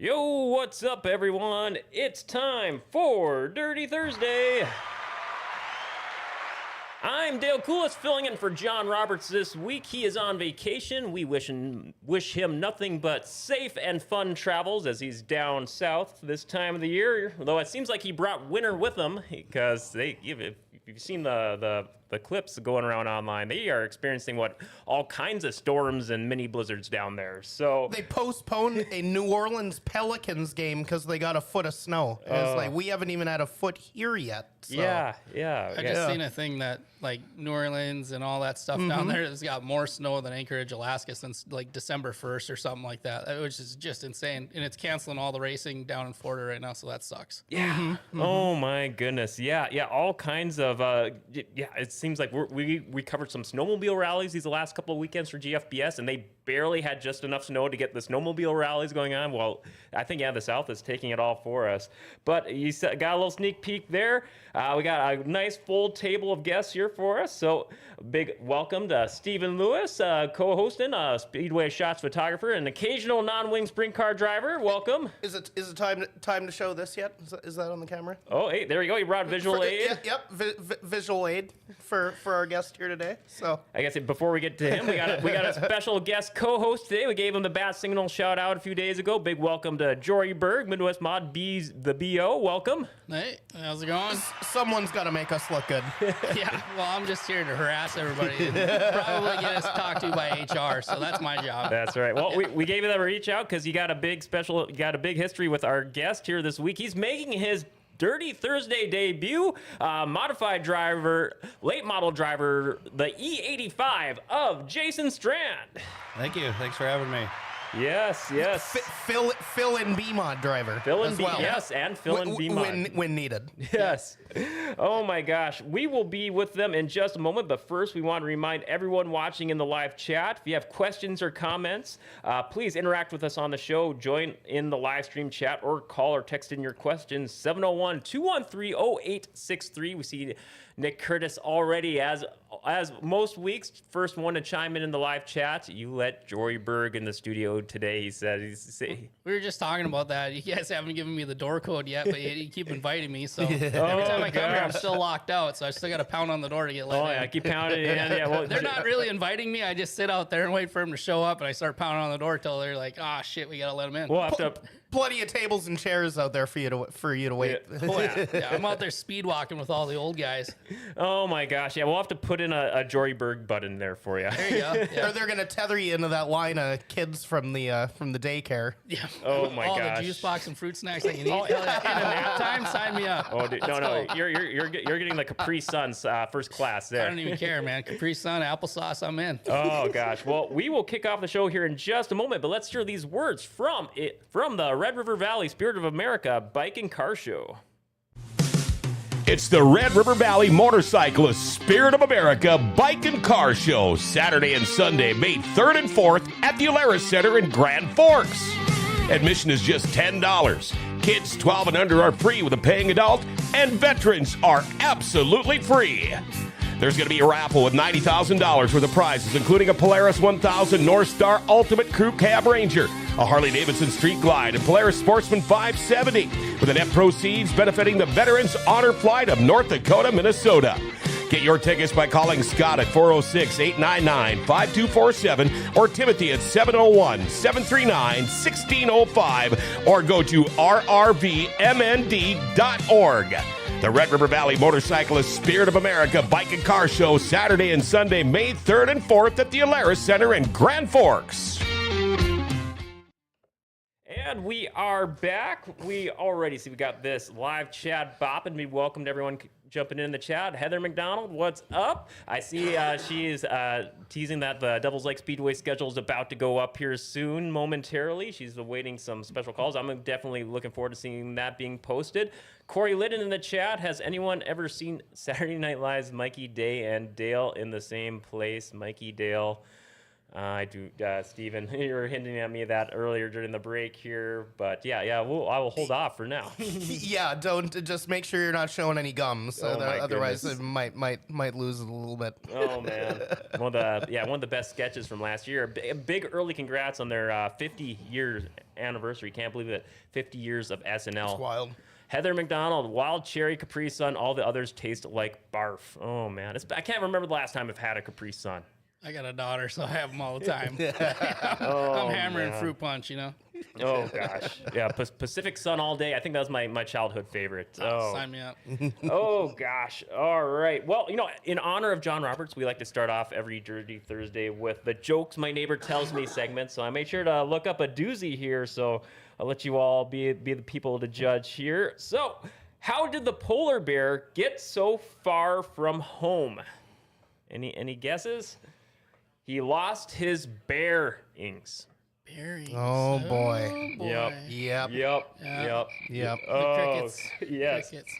Yo, what's up, everyone? It's time for Dirty Thursday. I'm Dale Coulis, filling in for John Roberts this week. He is on vacation. We wish him nothing but safe and fun travels as he's down south this time of the year. Though it seems like he brought winter with him because if you've seen the clips going around online, they are experiencing all kinds of storms and mini blizzards down there. So they postponed a New Orleans Pelicans game because they got a foot of snow. It's like we haven't even had a foot here yet. So. Yeah. I just seen a thing that like New Orleans and all that stuff down there has got more snow than Anchorage, Alaska since like December 1st or something like that, which is just insane. And it's canceling all the racing down in Florida right now, so that sucks. Yeah. Oh my goodness. Yeah. All kinds of. It seems like we covered some snowmobile rallies these last couple of weekends for GFBS, and they barely had just enough snow to get the snowmobile rallies going on. Well, I think the South is taking it all for us. But you got a little sneak peek there. We got a nice full table of guests here for us. So big welcome to Stephen Lewis, co-hosting, Speedway Shots photographer, and occasional non-wing sprint car driver. Welcome. Is it time to show this yet? Is that on the camera? Oh, hey, there you go. You brought visual aid. Yep, visual aid for our guest here today. So I guess before we get to him, we got a special guest co-host today. We gave him the Bat Signal shout out a few days ago. Big welcome to Jory Berg, Midwest Mod B's the BO. Welcome. Hey, how's it going? Someone's got to make us look good. Yeah, well, I'm just here to harass everybody and probably get us talked to by HR, so that's my job. That's right. Well, we gave you that reach out because you got a big history with our guest here this week. He's making his Dirty Thursday debut, modified driver, late model driver, the E85 of Jason Strand. Thank you. Thanks for having me. Yes. Fill in B-Mod driver. Fill in as well. Yes, and fill in B-Mod. When needed. Yes. Oh my gosh. We will be with them in just a moment, but first we want to remind everyone watching in the live chat, if you have questions or comments, please interact with us on the show. Join in the live stream chat or call or text in your questions, 701-213-0863. We see Nick Curtis already, as most weeks, first one to chime in the live chat. You let Jory Berg in the studio today, he said. We were just talking about that. You guys haven't given me the door code yet, but you keep inviting me, so every time I come here, I'm still locked out, so I still got to pound on the door to get let in. Yeah, keep pounding in. Yeah, well, they're not really inviting me. I just sit out there and wait for them to show up, and I start pounding on the door till they're like, shit, we got to let them in. We'll have to... Plenty of tables and chairs out there for you to wait. Yeah, I'm out there speed walking with all the old guys. Oh my gosh, yeah, we'll have to put in a Jory Berg button there for you. There you go. Yeah. Or they're gonna tether you into that line of kids from the daycare. Yeah. Oh my gosh. All the juice box and fruit snacks I can eat. In a nap time, sign me up. Oh, dude, no, you're getting the Capri Suns first class there. I don't even care, man. Capri Sun, applesauce, I'm in. Oh gosh. Well, we will kick off the show here in just a moment, but let's hear these words from the Red River Valley Spirit of America Bike and Car Show. It's the Red River Valley Motorcyclist Spirit of America Bike and Car Show, Saturday and Sunday, May 3rd and 4th at the Alaris Center in Grand Forks. Admission is just $10. Kids 12 and under are free with a paying adult, and veterans are absolutely free. There's going to be a raffle with $90,000 worth of prizes, including a Polaris 1000 North Star Ultimate Crew Cab Ranger, a Harley-Davidson Street Glide, and Polaris Sportsman 570, with the net proceeds benefiting the Veterans Honor Flight of North Dakota, Minnesota. Get your tickets by calling Scott at 406-899-5247 or Timothy at 701-739-1605 or go to rrvmnd.org. The Red River Valley Motorcyclist Spirit of America Bike and Car Show, Saturday and Sunday, May 3rd and 4th at the Alaris Center in Grand Forks. And we are back. We already see we got this live chat bopping. We welcome everyone jumping in the chat. Heather McDonald, what's up? I see she is teasing that the Devils Lake Speedway schedule is about to go up here soon, momentarily. She's awaiting some special calls. I'm definitely looking forward to seeing that being posted. Corey Liddon in the chat. Has anyone ever seen Saturday Night Live's Mikey Day and Dale in the same place? Mikey Dale. I do, Steven. You were hinting at me that earlier during the break here, but yeah, I will hold off for now. Yeah, don't just make sure you're not showing any gums. Oh, my Otherwise, goodness. it might lose it a little bit. Oh man, one of the best sketches from last year. A big early congrats on their 50-year anniversary. Can't believe it. 50 years of SNL. It's wild. Heather McDonald, Wild Cherry Capri Sun. All the others taste like barf. Oh man, I can't remember the last time I've had a Capri Sun. I got a daughter, so I have them all the time. Oh, I'm hammering man. fruit punch, you know. Oh gosh, yeah, Pacific Sun all day. I think that was my childhood favorite. Sign me up. Oh gosh. All right. Well, in honor of John Roberts, we like to start off every Dirty Thursday with the jokes my neighbor tells me segment. So I made sure to look up a doozy here. So I'll let you all be the people to judge here. So, how did the polar bear get so far from home? Any guesses? He lost his bearings. Berries. Oh, boy. Oh, boy. Yep. Yep. Yep. Yep. The Oh, crickets. yes. Crickets.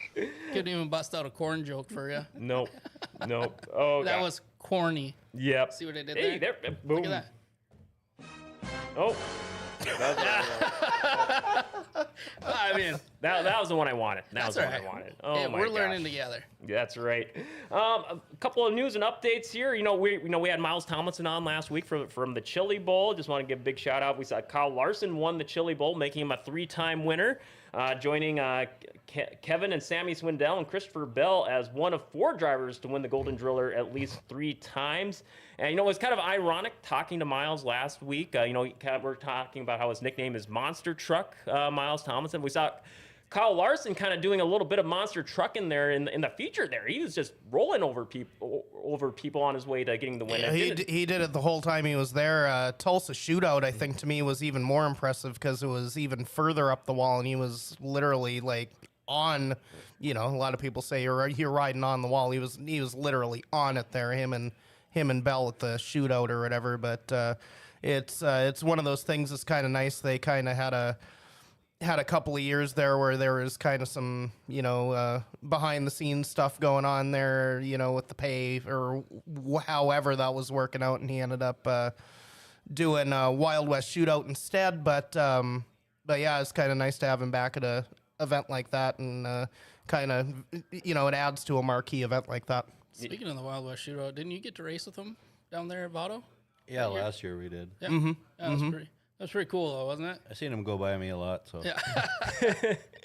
Couldn't even bust out a corn joke for you. Nope. Oh, That God. was corny. Yep. See what I did Hey, there? Boom. Look at that. Oh. I mean, That was the one I wanted. That was that's the all one right. I wanted. Oh Hey, my we're gosh. learning together. That's right. A couple of news and updates here. We had Miles Tomlinson on last week from the Chili Bowl. Just want to give a big shout out. We saw Kyle Larson won the Chili Bowl, making him a 3-time winner, joining Kevin and Sammy Swindell and Christopher Bell as one of 4 drivers to win the Golden Driller at least 3 times. And it was kind of ironic talking to Miles last week. We're talking about how his nickname is Monster Truck, Miles Tomlinson. We saw Kyle Larson kind of doing a little bit of monster trucking there in the feature there. He was just rolling over people on his way to getting the win. Yeah, he did it the whole time he was there. Tulsa Shootout, I think, to me was even more impressive because it was even further up the wall, and he was literally like on. A lot of people say you're riding on the wall. He was literally on it there. Him and Bell at the shootout or whatever. But it's one of those things that's kind of nice. They kind of had a couple of years there where there was kind of some, behind the scenes stuff going on there, with the pay or however that was working out. And he ended up doing Wild West Shootout instead. But yeah, it's kind of nice to have him back at a event like that. And kind of, it adds to a marquee event like that. Speaking of the Wild West Shootout, didn't you get to race with him down there at Votto? Yeah, last year we did. Yeah. That was pretty cool, though, wasn't it? I seen him go by me a lot. So Yeah.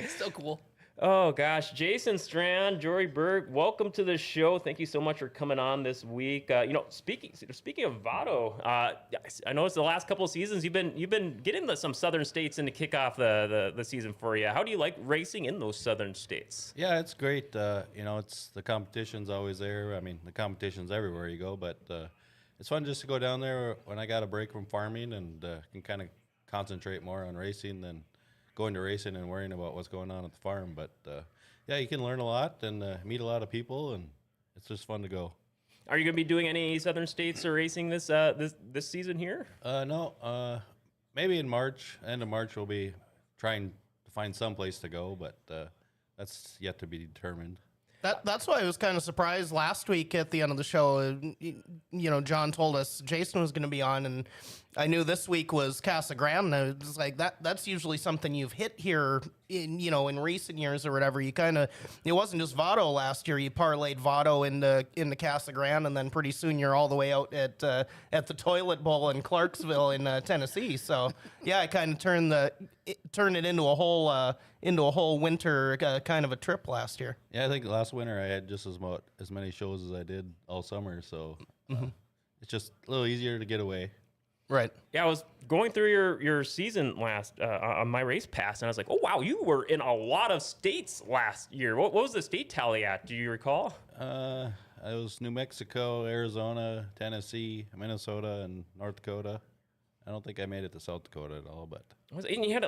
Still cool. Oh gosh, Jason Strand, Jory Berg, welcome to the show. Thank you so much for coming on this week. Speaking of Votto, I noticed the last couple of seasons you've been getting some southern states in to kick off the season for you. How do you like racing in those southern states? yeah, it's great. It's the competition's always there. I mean, the competition's everywhere you go, but it's fun just to go down there when I got a break from farming and can kind of concentrate more on racing than going to racing and worrying about what's going on at the farm. But yeah, you can learn a lot and meet a lot of people, and it's just fun to go. Are you going to be doing any southern states or racing this season here? No, maybe in March, end of March, we'll be trying to find some place to go, but that's yet to be determined. That's why I was kind of surprised last week at the end of the show. John told us Jason was going to be on, and I knew this week was Casa Grande. And I was like, that's usually something you've hit here in recent years or whatever. You kind of, it wasn't just Votto last year. You parlayed Votto into Casa Grande, and then pretty soon you're all the way out at the Toilet Bowl in Clarksville in Tennessee. So yeah, I kind of turned it into a whole winter kind of a trip last year. Yeah, I think last winter I had just as many shows as I did all summer, so it's just a little easier to get away. Right. Yeah, I was going through your season last on my race pass, and I was like, oh wow, you were in a lot of states last year. What was the state tally at? Do you recall? It was New Mexico, Arizona, Tennessee, Minnesota, and North Dakota. I don't think I made it to South Dakota at all, but And you had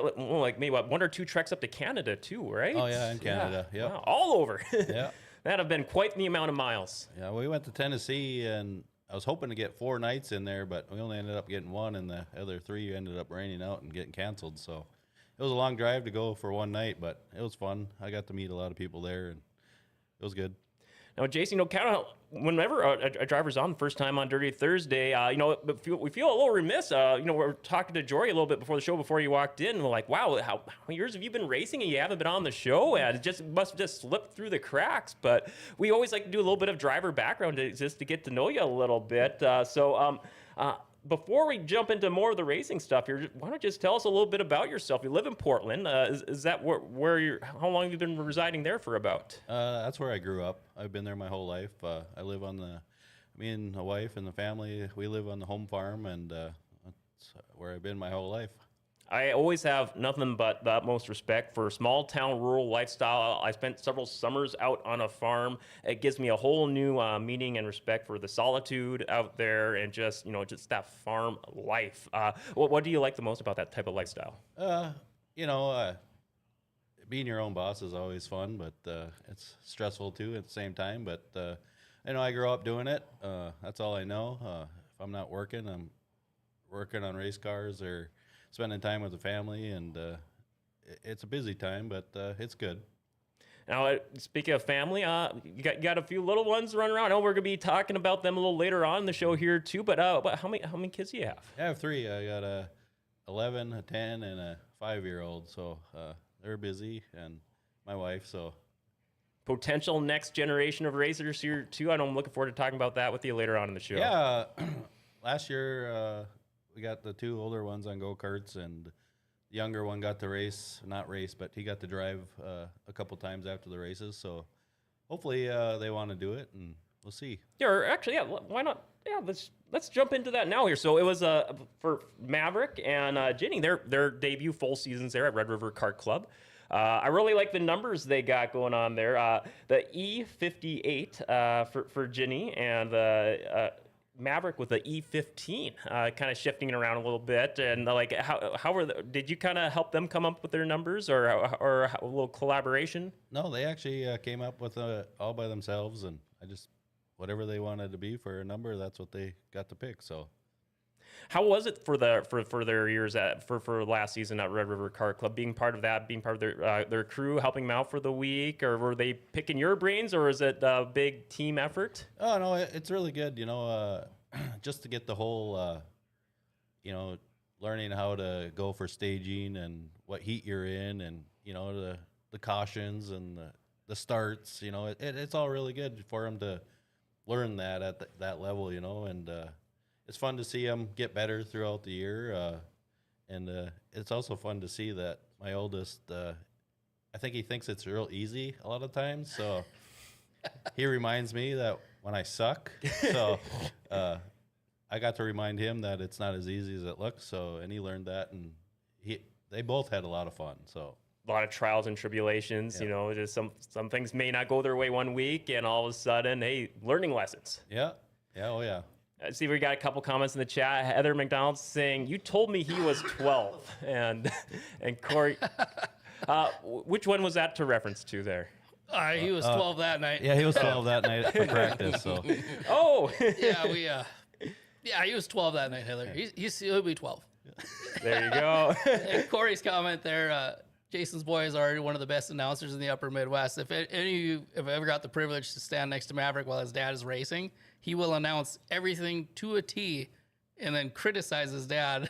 maybe 1 or 2 treks up to Canada too, right? oh yeah, in Canada, yeah. Wow, all over. Yeah. That'd have been quite the amount of miles. Yeah, we went to Tennessee, and I was hoping to get 4 nights in there, but we only ended up getting 1, and the other 3 ended up raining out and getting canceled. So it was a long drive to go for 1 night, but it was fun. I got to meet a lot of people there, and it was good. Now, Jason, kind of whenever a driver's on the first time on Dirty Thursday, we feel a little remiss. We're talking to Jory a little bit before the show, before you walked in. And we're like, wow, how many years have you been racing and you haven't been on the show? And it must have just slipped through the cracks. But we always like to do a little bit of driver background just to get to know you a little bit. Before we jump into more of the racing stuff here, why don't you just tell us a little bit about yourself? You live in Portland. Is that where you're? How long have you been residing there for about? That's where I grew up. I've been there my whole life. I live on me and my wife and the family, we live on the home farm, and that's where I've been my whole life. I always have nothing but the utmost respect for small town rural lifestyle. I spent several summers out on a farm. It gives me a whole new meaning and respect for the solitude out there and just that farm life. What do you like the most about that type of lifestyle? Being your own boss is always fun, but it's stressful too at the same time. But I grew up doing it. That's all I know. If I'm not working, I'm working on race cars or spending time with the family, and it's a busy time, but it's good. Now, speaking of family, you got a few little ones running around. I know we're gonna be talking about them a little later on in the show here too. But how many kids do you have? I have 3. I got a 11, a 10, and a 5-year-old. So they're busy, and my wife. So potential next generation of racers here too. I know I'm looking forward to talking about that with you later on in the show. Yeah, last year. We got the 2 older ones on go-karts, and the younger one got to not race, but he got to drive a couple times after the races. So hopefully they want to do it, and we'll see. Yeah, why not? Yeah, let's jump into that now here. So it was for Maverick and Ginny, their debut full seasons there at Red River Kart Club. I really like the numbers they got going on there. The E58 for Ginny, and the Maverick with the E15, kind of shifting it around a little bit. And did you kind of help them come up with their numbers or a little collaboration? No, they actually came up with all by themselves, and I just, whatever they wanted to be for a number, that's what they got to pick. So how was it for their years for last season at Red River Kart Club, being part of that, being part of their crew, helping them out for the week, or were they picking your brains, or is it a big team effort? Oh no, it's really good. Just to get the whole, learning how to go for staging and what heat you're in, and the cautions and the starts. It's all really good for them to learn that at that level. And it's fun to see them get better throughout the year, and it's also fun to see that my oldest, I think he thinks it's real easy a lot of times, so he reminds me that when I suck, so I got to remind him that it's not as easy as it looks, so, and he learned that, and they both had a lot of fun, so. A lot of trials and tribulations, yeah. Just some things may not go their way one week, and all of a sudden, hey, learning lessons. Yeah, oh yeah. I see we got a couple comments in the chat. Heather McDonald saying, "You told me he was 12," and Corey, which one was that to reference to there? He was 12 that night. Yeah, he was 12 that night for practice. So. Oh. Yeah, he was 12 that night, Heather. He'll be 12. There you go. And Corey's comment there. Jason's boys are one of the best announcers in the Upper Midwest. If any of you have ever got the privilege to stand next to Maverick while his dad is racing, he will announce everything to a T and then criticize his dad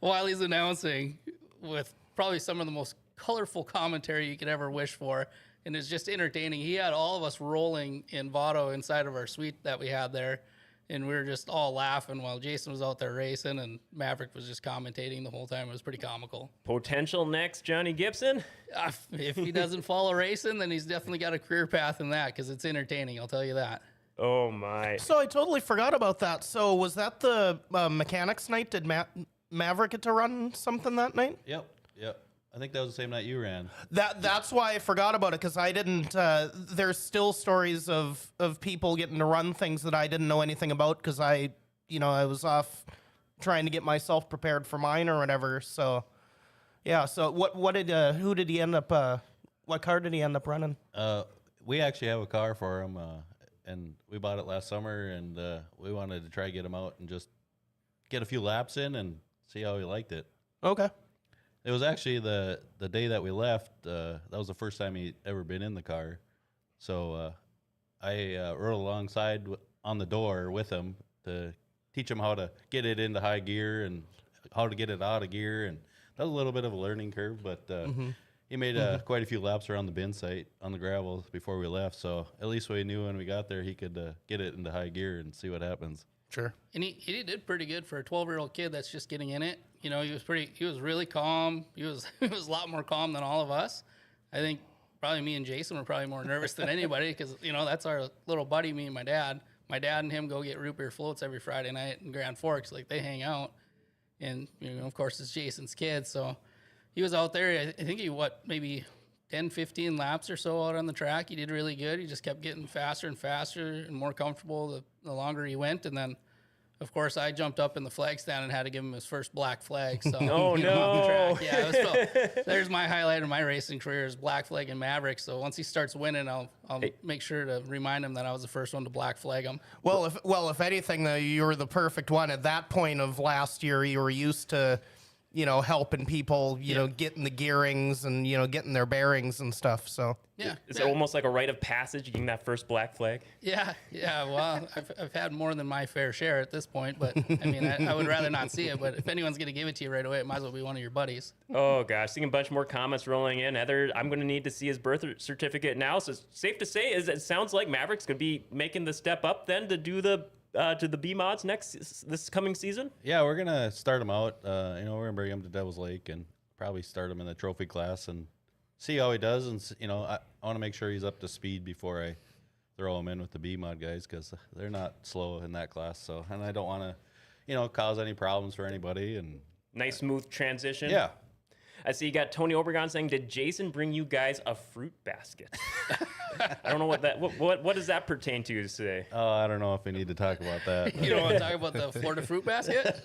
while he's announcing with probably some of the most colorful commentary you could ever wish for. And it's just entertaining. He had all of us rolling in Votto inside of our suite that we had there. And we were just all laughing while Jason was out there racing and Maverick was just commentating the whole time. It was pretty comical. Potential next Johnny Gibson? If he doesn't follow racing, then he's definitely got a career path in that because it's entertaining, I'll tell you that. Oh, my. So I totally forgot about that. So was that the mechanics night? Did Maverick get to run something that night? Yep. I think that was the same night you ran. That's why I forgot about it, because I didn't. There's still stories of people getting to run things that I didn't know anything about, because I was off trying to get myself prepared for mine or whatever. So yeah. So who did he end up? What car did he end up running? We actually have a car for him, and we bought it last summer, and we wanted to try to get him out and just get a few laps in and see how he liked it. Okay. It was actually the day that we left. That was the first time he'd ever been in the car. So I rode alongside on the door with him to teach him how to get it into high gear and how to get it out of gear. And that was a little bit of a learning curve, but he made quite a few laps around the bin site on the gravel before we left. So at least we knew when we got there he could get it into high gear and see what happens. Sure. And he did pretty good for a 12-year-old kid that's just getting in it. You know, he was really calm. He was a lot more calm than all of us. I think probably me and Jason were probably more nervous than anybody because, you know, that's our little buddy, me and my dad. My dad and him go get root beer floats every Friday night in Grand Forks. Like, they hang out. And, you know, of course, it's Jason's kid. So he was out there. I think he, maybe 10, 15 laps or so out on the track. He did really good. He just kept getting faster and faster and more comfortable the longer he went. And then, of course, I jumped up in the flag stand and had to give him his first black flag. So, Oh, you know, on the no. track. Yeah, it was there's my highlight of my racing career is black flag and Maverick. So once he starts winning, I'll make sure to remind him that I was the first one to black flag him. Well, if anything, though, you were the perfect one. At that point of last year, you were used to, you know, helping people, you know, getting the gearings and, you know, getting their bearings and stuff. So Yeah. Is it almost like a rite of passage getting that first black flag? Yeah. Well, I've had more than my fair share at this point, but I mean, I would rather not see it. But if anyone's going to give it to you right away, it might as well be one of your buddies. Oh gosh, seeing a bunch more comments rolling in. Heather, I'm going to need to see his birth certificate now. So safe to say is it sounds like Maverick's going to be making the step up then to do the to the B mods this coming season. Yeah, we're gonna start him out. You know, we're gonna bring him to Devil's Lake and probably start him in the trophy class and see how he does. And you know, I want to make sure he's up to speed before I throw him in with the B mod guys because they're not slow in that class. So, and I don't want to, you know, cause any problems for anybody. And Nice smooth transition. yeah. I see you got Tony Obregon saying, "Did Jason bring you guys a fruit basket?" I don't know what does that pertain to today? Oh, I don't know if we need to talk about that. You don't want to talk about the Florida fruit basket?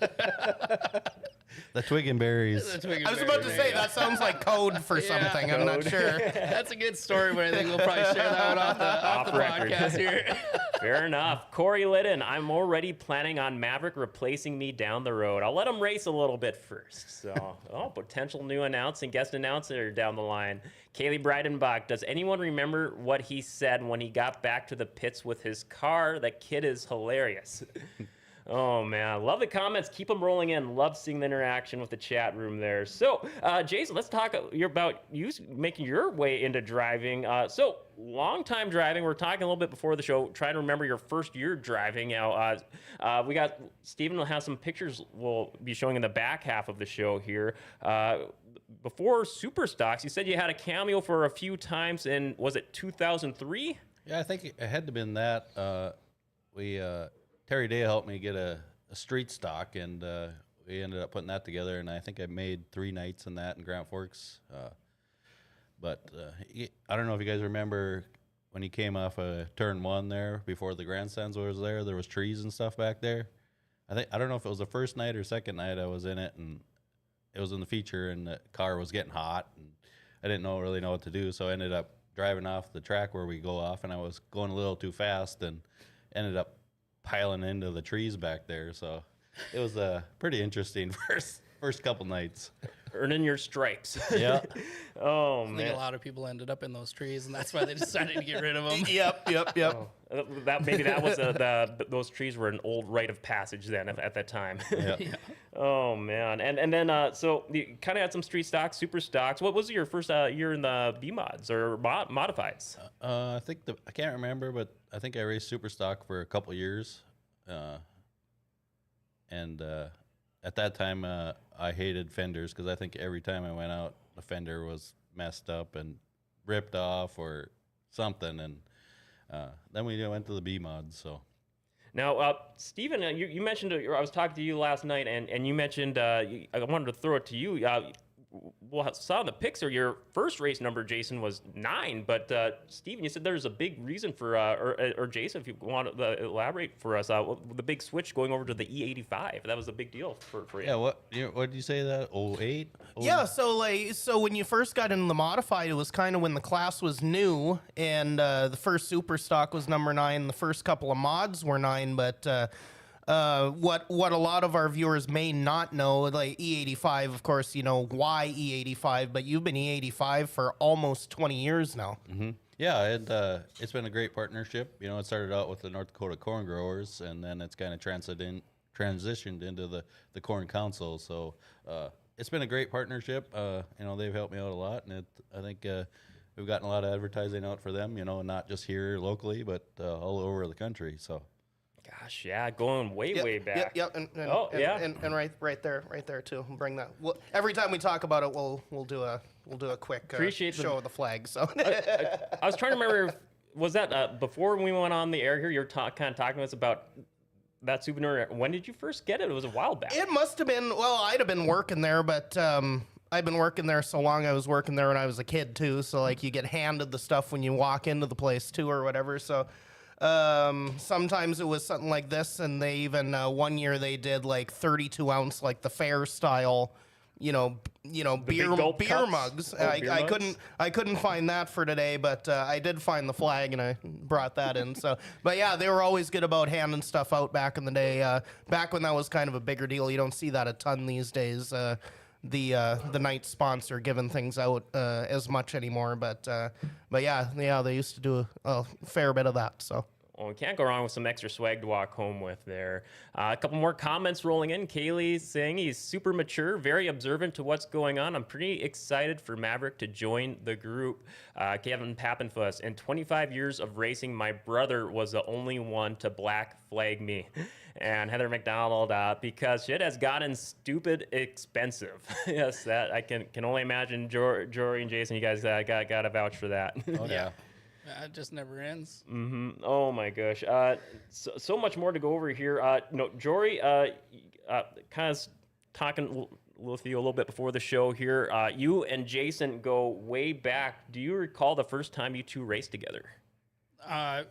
The twig and berries. I was about to say that sounds like code for something. I'm not sure. That's a good story, but I think we'll probably share that one off the record. podcast here. Fair enough. Corey Liddon, I'm already planning on Maverick replacing me down the road. I'll let him race a little bit first. So, potential new guest announcer down the line. Kaylee Breidenbach, does anyone remember what he said when he got back to the pits with his car? That kid is hilarious. Oh, man. Love the comments. Keep them rolling in. Love seeing the interaction with the chat room there. So, Jason, let's talk about you making your way into driving. So, long-time driving. We're talking a little bit before the show, trying to remember your first year driving. Now, we got Steven will have some pictures we'll be showing in the back half of the show here. Before Super Stocks, you said you had a cameo for a few times in, was it 2003? Yeah, I think it had to have been that. Terry Day helped me get a street stock, and we ended up putting that together, and I think I made 3 nights in that in Grand Forks. But I don't know if you guys remember when he came off of turn 1 there before the grandstands was there was trees and stuff back there. I don't know if it was the first night or second night I was in it, and it was in the feature, and the car was getting hot, and I didn't really know what to do, so I ended up driving off the track where we go off, and I was going a little too fast and ended up piling into the trees back there. So it was a pretty interesting first couple nights. Earning your stripes. Yeah. Oh, I think man. a lot of people ended up in those trees, and that's why they decided to get rid of them. Yep. Maybe that was those trees were an old rite of passage then at that time. Yeah. Oh man, and then so you kind of had some street stocks, super stocks. What was your first year in the B mods or modifieds? I think I can't remember, but I think I raced super stock for a couple years, and at that time I hated fenders because I think every time I went out, the fender was messed up and ripped off or something, and then we went to the B mods. So. Now, Steven, you mentioned, I was talking to you last night, and you mentioned, I wanted to throw it to you. Well, saw in the pics or your first race number, Jason, was 9. But Steven, you said there's a big reason for, or Jason, if you want to elaborate for us, the big switch going over to the E85. That was a big deal for you. Yeah, what did you say that? 08? Yeah, so when you first got into the modified, it was kind of when the class was new, and the first super stock was number 9. The first couple of mods were 9, but what a lot of our viewers may not know, like E85, of course, you know why E85, but you've been E85 for almost 20 years now. Mm-hmm. Yeah, it's been a great partnership. You know, it started out with the North Dakota Corn Growers, and then it's kind of transitioned into the Corn Council. So it's been a great partnership. You know, they've helped me out a lot, and I think we've gotten a lot of advertising out for them. You know, not just here locally, but all over the country. So. Gosh, yeah, going way back. Yep. And yeah. And right there too. We'll bring that. Every time we talk about it, we'll do a quick Appreciate show of the flag. So I was trying to remember, was that before we went on the air here? You're kind of talking to us about that souvenir. When did you first get it? It was a while back. it must have been. Well, I'd have been working there, but I've been working there so long. I was working there when I was a kid too. So like you get handed the stuff when you walk into the place too, or whatever. So. Sometimes it was something like this, and they even 1 year they did like 32-ounce, like the fair style, beer gulp cups? mugs. Oh, beer mugs? I couldn't find that for today, but I did find the flag, and I brought that in. So, but yeah, they were always good about handing stuff out back in the day. Back when that was kind of a bigger deal. You don't see that a ton these days. The night sponsor giving things out as much anymore, but yeah, they used to do a fair bit of that. So. Well, we can't go wrong with some extra swag to walk home with there. A couple more comments rolling in. Kaylee saying he's super mature, very observant to what's going on. I'm pretty excited for Maverick to join the group. Kevin Pappenfuss, in 25 years of racing, my brother was the only one to black flag me. And Heather McDonald, because shit has gotten stupid expensive. Yes, that I can only imagine. Jory and Jason, you guys got to vouch for that. Oh yeah. It just never ends. Mm-hmm. Oh my gosh. So much more to go over here. No, Jory, kind of talking with you a little bit before the show here. You and Jason go way back. Do you recall the first time you two raced together? I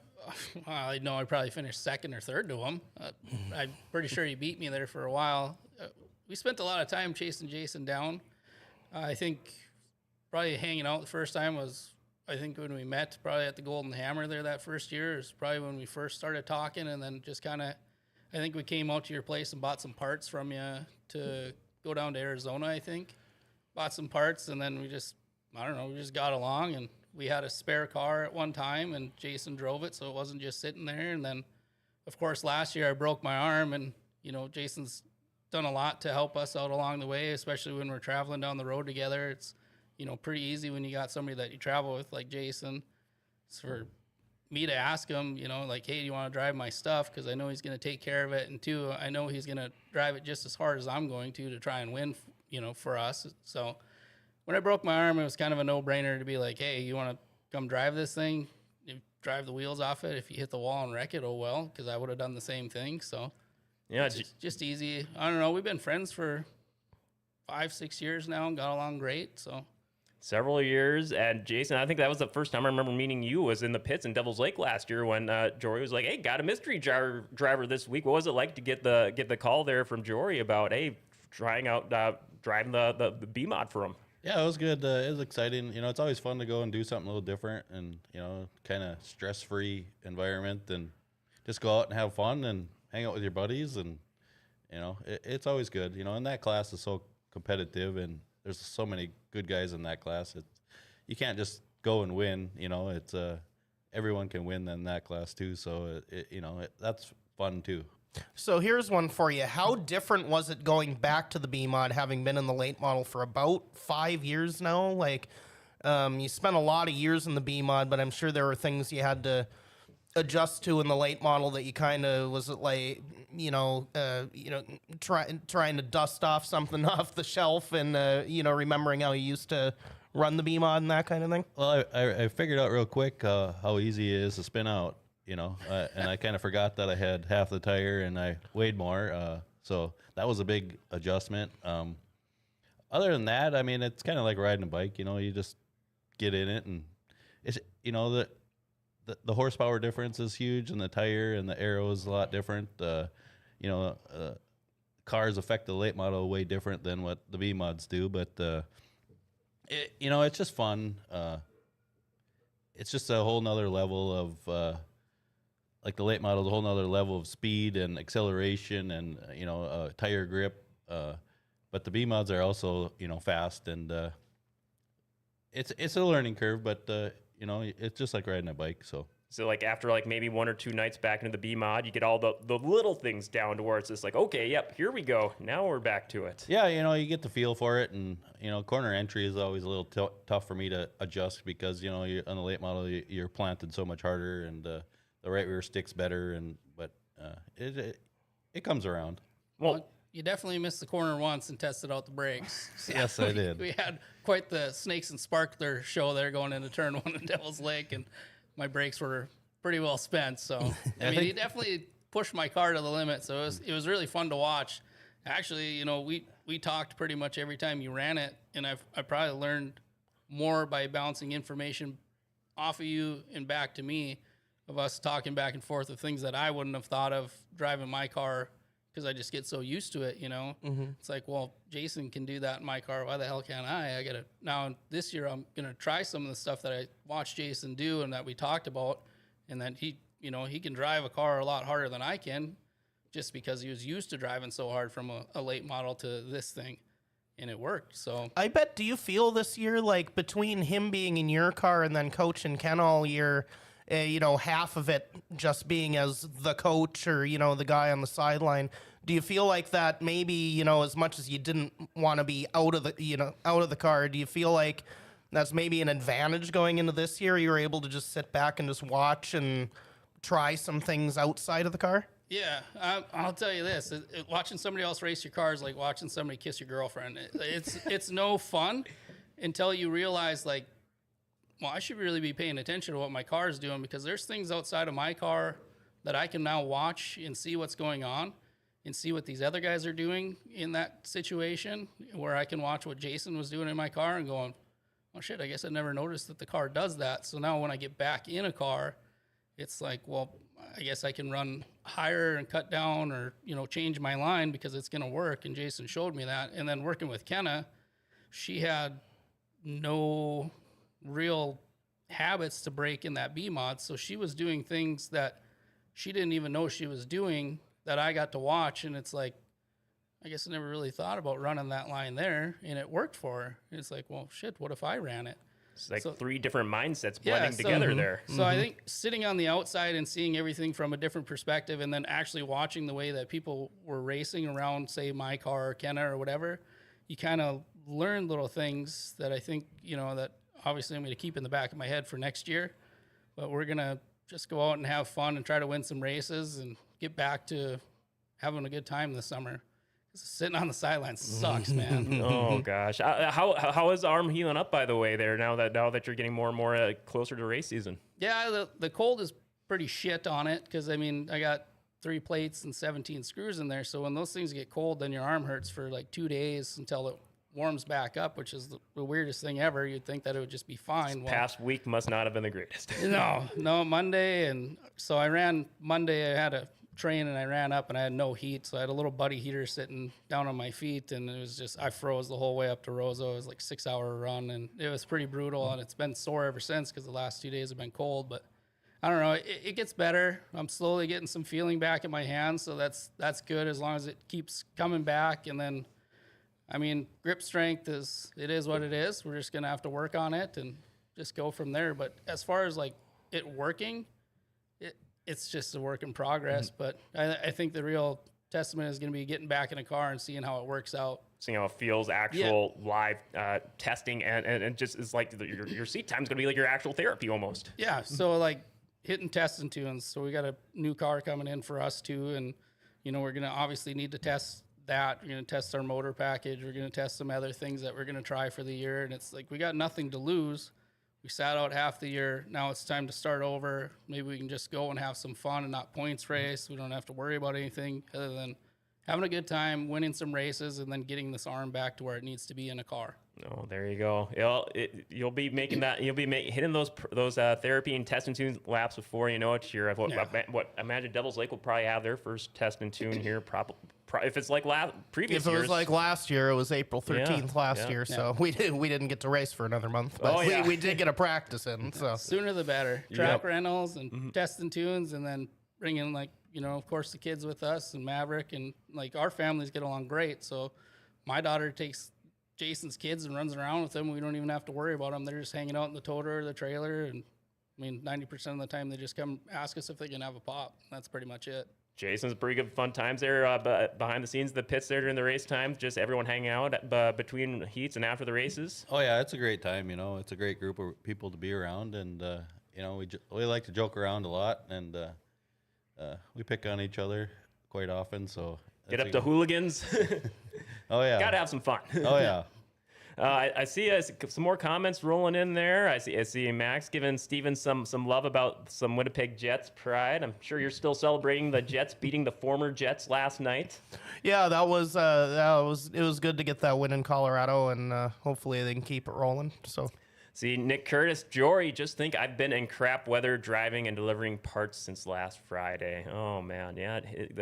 know I probably finished second or third to him. I'm pretty sure he beat me there for a while. We spent a lot of time chasing Jason down. I think probably hanging out the first time was, I think when we met probably at the Golden Hammer there that first year is probably when we first started talking, and then just kind of, I think we came out to your place and bought some parts from you to go down to Arizona, I think. Bought some parts, and then we just got along, and we had a spare car at one time, and Jason drove it, so it wasn't just sitting there. And then, of course, last year I broke my arm, and, Jason's done a lot to help us out along the way, especially when we're traveling down the road together. It's, pretty easy when you got somebody that you travel with like Jason. It's for me to ask him, like, hey, do you want to drive my stuff? Because I know he's going to take care of it. And two, I know he's going to drive it just as hard as I'm going to try and win, for us. So when I broke my arm, it was kind of a no-brainer to be like, hey, you want to come drive this thing? You drive the wheels off it. If you hit the wall and wreck it, oh well, because I would have done the same thing. So Yeah, it's just easy. I don't know. We've been friends for 5-6 years now and got along great. So several years. And Jason, I think that was the first time I remember meeting you was in the pits in Devil's Lake last year when Jory was like, hey, got a mystery driver this week. What was it like to get the call there from Jory about, hey, trying out driving the B-Mod for him? Yeah, it was good. It was exciting. It's always fun to go and do something a little different and, kind of stress-free environment and just go out and have fun and hang out with your buddies. And, it's always good. And that class is so competitive and there's so many good guys in that class. You can't just go and win. It's everyone can win in that class too. So, that's fun too. So here's one for you. How different was it going back to the B-Mod, having been in the late model for about 5 years now? Like, you spent a lot of years in the B-Mod, but I'm sure there were things you had to adjust to in the late model that you kind of was like, trying to dust off something off the shelf and, remembering how you used to run the B-Mod and that kind of thing? Well, I figured out real quick how easy it is to spin out. And I kind of forgot that I had half the tire and I weighed more. So that was a big adjustment. Other than that, I mean, it's kind of like riding a bike, you just get in it and it's, the horsepower difference is huge and the tire and the arrow is a lot different. Cars affect the late model way different than what the B-Mods do, but, it's just fun. It's just a whole nother level of, like the late model, is a whole nother level of speed and acceleration and, tire grip. But the B-Mods are also, fast and it's a learning curve, but, you know, it's just like riding a bike. So like after like maybe 1 or 2 nights back into the B mod, you get all the little things down to where it's just like, okay, yep, here we go. Now we're back to it. yeah, you know, you get the feel for it, and you know, corner entry is always a little tough for me to adjust because you know, on the late model you're planted so much harder, and the right rear sticks better, but it comes around. Well, you definitely missed the corner once and tested out the brakes. So Yes, I did. We had quite the snakes and sparkler show there going into turn 1 in Devil's Lake, and my brakes were pretty well spent. So I mean, he definitely pushed my car to the limit. So it was really fun to watch. Actually, you know, we talked pretty much every time you ran it, and I probably learned more by bouncing information off of you and back to me, of us talking back and forth of things that I wouldn't have thought of driving my car, because I just get so used to it, you know. It's like, well, Jason can do that in my car. Why the hell can't I? I gotta now. This year, I'm gonna try some of the stuff that I watched Jason do and that we talked about, and then he can drive a car a lot harder than I can, just because he was used to driving so hard from a late model to this thing, and it worked. So I bet. Do you feel this year like between him being in your car and then coaching Ken all year? You know, half of it just being as the coach or, you know, the guy on the sideline. Do you feel like that maybe, you know, as much as you didn't want to be out of the car, do you feel like that's maybe an advantage going into this year? You're able to just sit back and just watch and try some things outside of the car? yeah, I'll tell you this: watching somebody else race your car is like watching somebody kiss your girlfriend. It's no fun until you realize, like, well, I should really be paying attention to what my car is doing, because there's things outside of my car that I can now watch and see what's going on and see what these other guys are doing in that situation, where I can watch what Jason was doing in my car and going, oh shit, I guess I never noticed that the car does that. So now when I get back in a car, it's like, well, I guess I can run higher and cut down, or, you know, change my line because it's going to work. And Jason showed me that. And then working with Kenna, she had no real habits to break in that B mod, so she was doing things that she didn't even know she was doing that I got to watch, and it's like, I guess I never really thought about running that line there, and it worked for her. And it's like, well, shit, what if I ran it? It's like 3 different mindsets blending together there. So I think sitting on the outside and seeing everything from a different perspective, and then actually watching the way that people were racing around, say, my car or Kenna or whatever, you kind of learn little things that I think, you know, that obviously I'm going to keep in the back of my head for next year. But we're going to just go out and have fun and try to win some races and get back to having a good time this summer. Sitting on the sidelines sucks, man. Oh gosh, how is the arm healing up, by the way? There now that you're getting more and more closer to race season. Yeah, the cold is pretty shit on it, because I mean, I got 3 plates and 17 screws in there. So when those things get cold, then your arm hurts for like 2 days until it warms back up, which is the weirdest thing ever. You'd think that it would just be fine. Past week must not have been the greatest. No, Monday, and so I ran Monday. I had a train and I ran up and I had no heat, so I had a little buddy heater sitting down on my feet, and it was just, I froze the whole way up to Roseau. It was like 6-hour run, and it was pretty brutal, and it's been sore ever since because the last 2 days have been cold. But I don't know, it gets better. I'm slowly getting some feeling back in my hands, so that's good as long as it keeps coming back. And then, I mean, grip strength is what it is. We're just gonna have to work on it and just go from there. But as far as like it working, it's just a work in progress. But I think the real testament is going to be getting back in a car and seeing how it works out. Seeing how it feels, actual live testing, and just is like your seat time is going to be like your actual therapy almost. Yeah. So like hitting tests and tunes. So we got a new car coming in for us too. And, you know, we're going to obviously need to test that. We're going to test our motor package. We're going to test some other things that we're going to try for the year. And it's like, we got nothing to lose. We sat out half the year. Now it's time to start over. Maybe we can just go and have some fun and not points race. We don't have to worry about anything other than having a good time, winning some races, and then getting this arm back to where it needs to be in a car. Oh, there you go. You'll be making that. You'll be hitting those therapy and test and tune laps before you know it. What imagine Devil's Lake will probably have their first test and tune here. Probably if it's like previous years. If it was like last year, it was April 13th last year, so we didn't get to race for another month, but we did get a practice in. So sooner the better. Track rentals and test and tunes, and then bring in, like, you know, of course the kids with us and Maverick, and like our families get along great. So my daughter takes Jason's kids and runs around with them. We don't even have to worry about them. They're just hanging out in the toter or the trailer. And I mean, 90% of the time they just come ask us if they can have a pop. That's pretty much it. Jason's pretty good fun times there behind the scenes, the pits there during the race time. Just everyone hanging out between heats and after the races. Oh yeah, it's a great time. You know, it's a great group of people to be around, and you know, we like to joke around a lot, and we pick on each other quite often. So Get up to hooligans. oh yeah, Gotta have some fun. oh yeah. I see some more comments rolling in there. I see Max giving Steven some love about some Winnipeg Jets pride. I'm sure you're still celebrating the Jets beating the former Jets last night. Yeah, it was good to get that win in Colorado, and hopefully they can keep it rolling. So. See, Nick Curtis, Jory, just think I've been in crap weather driving and delivering parts since last Friday. Oh, man. Yeah,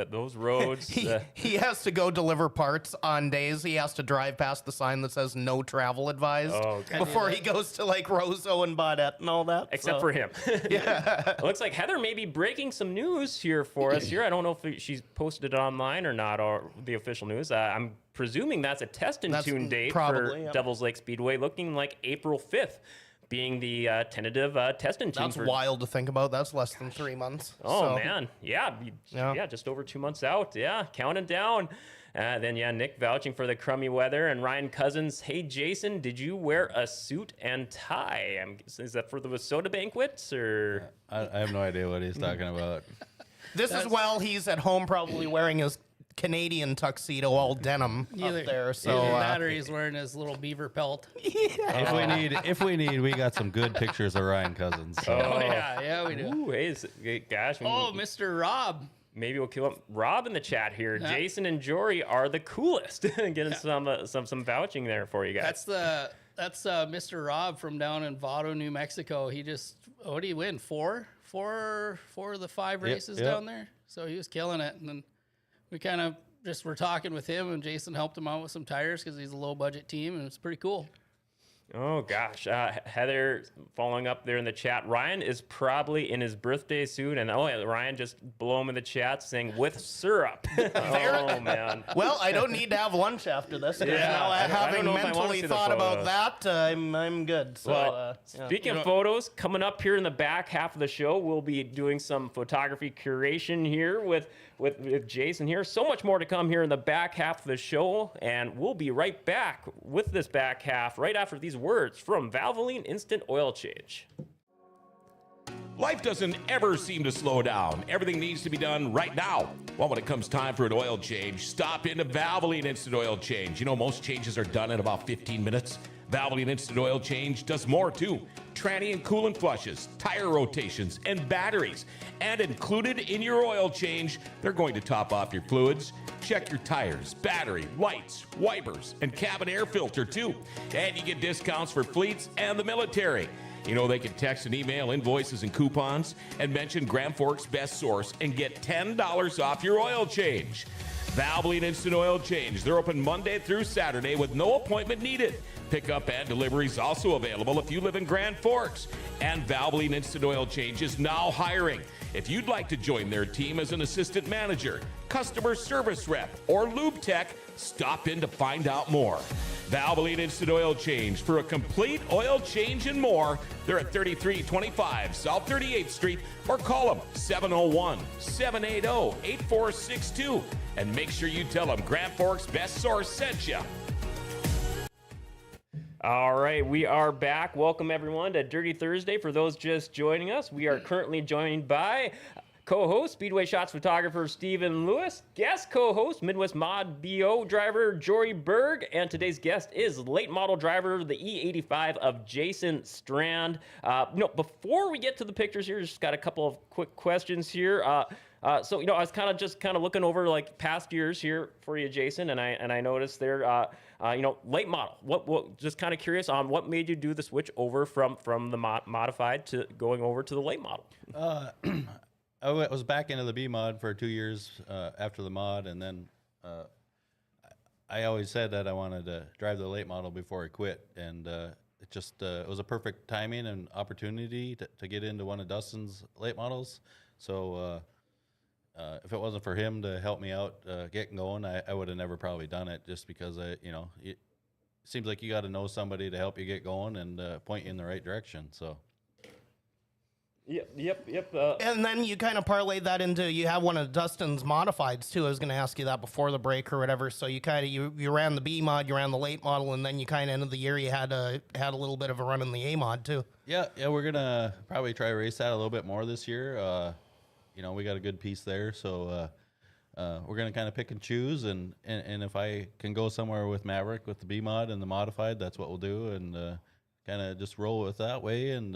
those roads. He has to go deliver parts on days. He has to drive past the sign that says no travel advised before he goes to like Roseau and Baudette and all that. Except for him. Yeah. It looks like Heather may be breaking some news here for us here. I don't know if she's posted it online or not, or the official news. I'm presuming that's a test and tune date for Devils Lake Speedway, looking like April 5th being the tentative test and tune. That's wild to think about. That's less than 3 months. Oh, man. Yeah, just over 2 months out. Yeah, counting down. Then, Nick vouching for the crummy weather. And Ryan Cousins, hey, Jason, did you wear a suit and tie? Is that for the Wasota banquets? Or? I have no idea what he's talking about. This is while he's at home probably wearing his Canadian tuxedo, all denim up there. So that or he's wearing his little beaver pelt. If we need, we got some good pictures of Ryan Cousins. So. Oh yeah, we do. Ooh, gosh. Mr. Rob. Maybe we'll kill him. Rob in the chat here. Yeah. Jason and Jory are the coolest. Getting some vouching there for you guys. That's Mr. Rob from down in Vado, New Mexico. He just what did he win? Four of the 5 races down there. So he was killing it, and then. We kind of just were talking with him, and Jason helped him out with some tires because he's a low-budget team, and it's pretty cool. Oh, gosh. Heather following up there in the chat. Ryan is probably in his birthday suit. And, Ryan just blew him in the chat saying, with syrup. Oh, man. Well, I don't need to have lunch after this. Now, having mentally thought about that, I'm good. So, well, speaking of photos, coming up here in the back half of the show, we'll be doing some photography curation here with Jason here. So much more to come here in the back half of the show. And we'll be right back with this back half right after these words from Valvoline Instant Oil Change. Life doesn't ever seem to slow down. Everything needs to be done right now. Well, when it comes time for an oil change, stop into Valvoline Instant Oil Change. You know, most changes are done in about 15 minutes. Valvoline Instant Oil Change does more too. Tranny and coolant flushes, tire rotations, and batteries. And included in your oil change, they're going to top off your fluids, check your tires, battery, lights, wipers, and cabin air filter too. And you get discounts for fleets and the military. You know, they can text and email invoices and coupons and mention Grand Forks Best Source and get $10 off your oil change. Valvoline Instant Oil Change. They're open Monday through Saturday with no appointment needed. Pickup and delivery is also available if you live in Grand Forks. And Valvoline Instant Oil Change is now hiring. If you'd like to join their team as an assistant manager, customer service rep, or lube tech, stop in to find out more. Valvoline Instant Oil Change for a complete oil change and more. They're at 3325 South 38th Street, or call them 701-780-8462. And make sure you tell them Grand Forks Best Source sent you. All right, we are back. Welcome, everyone, to Dirty Thursday. For those just joining us, we are currently joined by co-host, Speedway Shots photographer Stephen Lewis, guest co-host, Midwest Mod BO driver Jory Berg, and today's guest is late model driver, the E85 of Jason Strand. Before we get to the pictures here, just got a couple of quick questions here. I was kind of looking over like past years here for you, Jason, and I noticed there, late model. What just kind of curious on what made you do the switch over from the modified to going over to the late model? I was back into the B mod for 2 years after the mod, and then I always said that I wanted to drive the late model before I quit, and it was a perfect timing and opportunity to get into one of Dustin's late models. So if it wasn't for him to help me out getting going, I would have never probably done it, just because seems like you got to know somebody to help you get going and point you in the right direction. So. Yep. And then you kind of parlay that into, you have one of Dustin's modifieds too. I was going to ask you that before the break or whatever. So you kind of, you ran the B mod, you ran the late model, and then you kind of ended the year, you had a little bit of a run in the A mod too. Yeah, we're going to probably try to race that a little bit more this year. We got a good piece there. So we're going to kind of pick and choose. And if I can go somewhere with Maverick with the B mod and the modified, that's what we'll do. And kind of just roll with that way. And,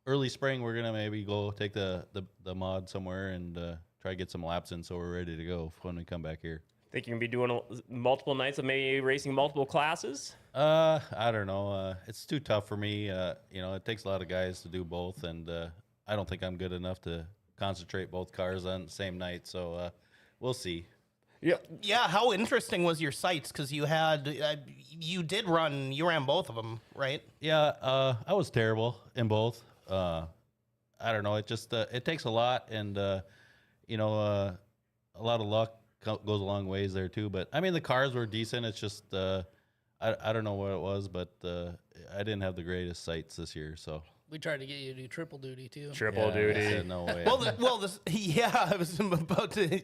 early spring, we're going to maybe go take the mod somewhere and try to get some laps in so we're ready to go when we come back here. Think you're going to be doing multiple nights of maybe racing multiple classes? I don't know. It's too tough for me. It takes a lot of guys to do both, and I don't think I'm good enough to concentrate both cars on the same night, so we'll see. Yeah, how interesting was your sights? Because you had, you ran both of them, right? Yeah, I was terrible in both. I don't know. It just it takes a lot, and a lot of luck goes a long ways there too. But I mean, the cars were decent. It's just I don't know what it was, but I didn't have the greatest sights this year. So We tried to get you to do triple duty too. Triple I duty. said, no way. I was about to.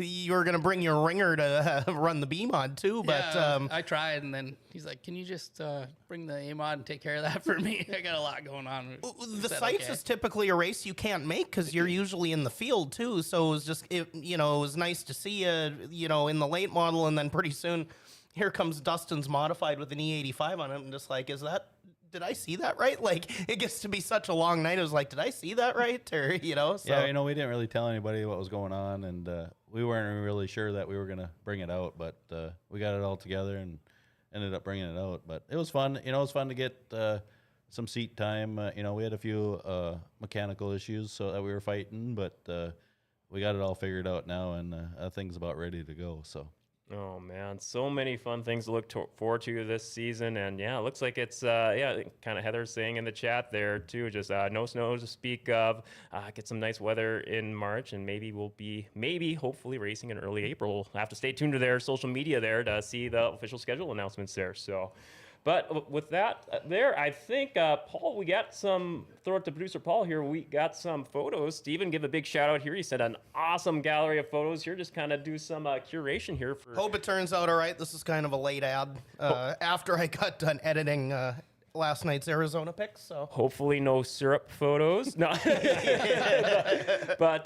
You were gonna bring your ringer to run the B mod too, but Yeah, I tried, and then he's like, "Can you just bring the A mod and take care of that for me? I got a lot going on." the sites is typically a race you can't make because you're usually in the field too. So it was just, it was nice to see you, in the late model, and then pretty soon, here comes Dustin's modified with an E85 on it. I'm just like, did I see that right? Like, it gets to be such a long night. I was like, did I see that right? Or, so. Yeah, we didn't really tell anybody what was going on, and we weren't really sure that we were going to bring it out, but we got it all together and ended up bringing it out. But it was fun. It was fun to get some seat time. We had a few mechanical issues so that we were fighting, but we got it all figured out now, and things about ready to go, so. Oh man, so many fun things to look forward to this season, and it looks like it's kind of Heather's saying in the chat there too. Just no snow to speak of. Get some nice weather in March, and maybe we'll be hopefully racing in early April. We'll have to stay tuned to their social media there to see the official schedule announcements there. So. But with that I think, Paul, we got throw it to producer Paul here, we got some photos. Steven, give a big shout out here. He said an awesome gallery of photos here. Just kind of do some curation here. Hope it turns out all right. This is kind of a late ad after I got done editing last night's Arizona picks. So hopefully no syrup photos. No. But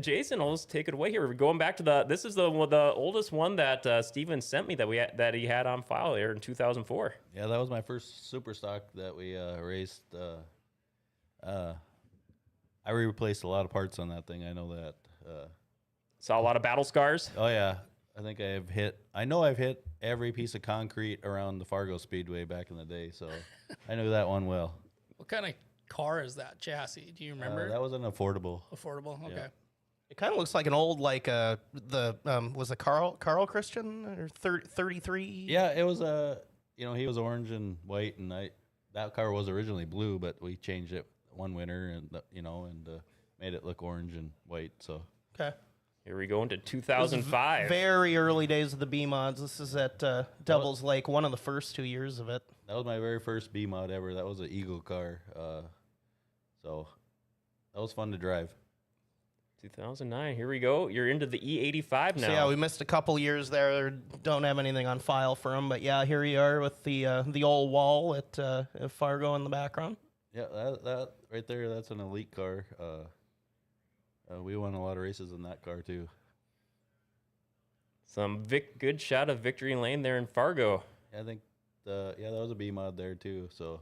Jason, I'll just take it away here. We're going back to this is the oldest one that Steven sent me that he had on file here in 2004. Yeah, that was my first super stock that we raced. I replaced a lot of parts on that thing. I know that. Saw a lot of battle scars. Oh yeah, I think I've hit every piece of concrete around the Fargo Speedway back in the day, so I knew that one well. What kind of car is that chassis? Do you remember? That was an affordable. Affordable. Okay. Yeah. it kind of looks like an old was it Carl Christian or 33? Yeah, it was he was orange and white, and that car was originally blue, but we changed it one winter and made it look orange and white. So Okay. Here we go into 2005. Very early days of the B mods. This is at Devil's Lake, one of the first 2 years of it. that was my very first B mod ever. That was an Eagle car, so that was fun to drive. 2009. Here we go. You're into the E85 now. So yeah, we missed a couple years there. Don't have anything on file for them, but yeah, here you are with the old wall at Fargo in the background. Yeah, that right there, that's an elite car. We won a lot of races in that car too. Some good shot of victory lane there in Fargo. Yeah, I think that was a B mod there too. So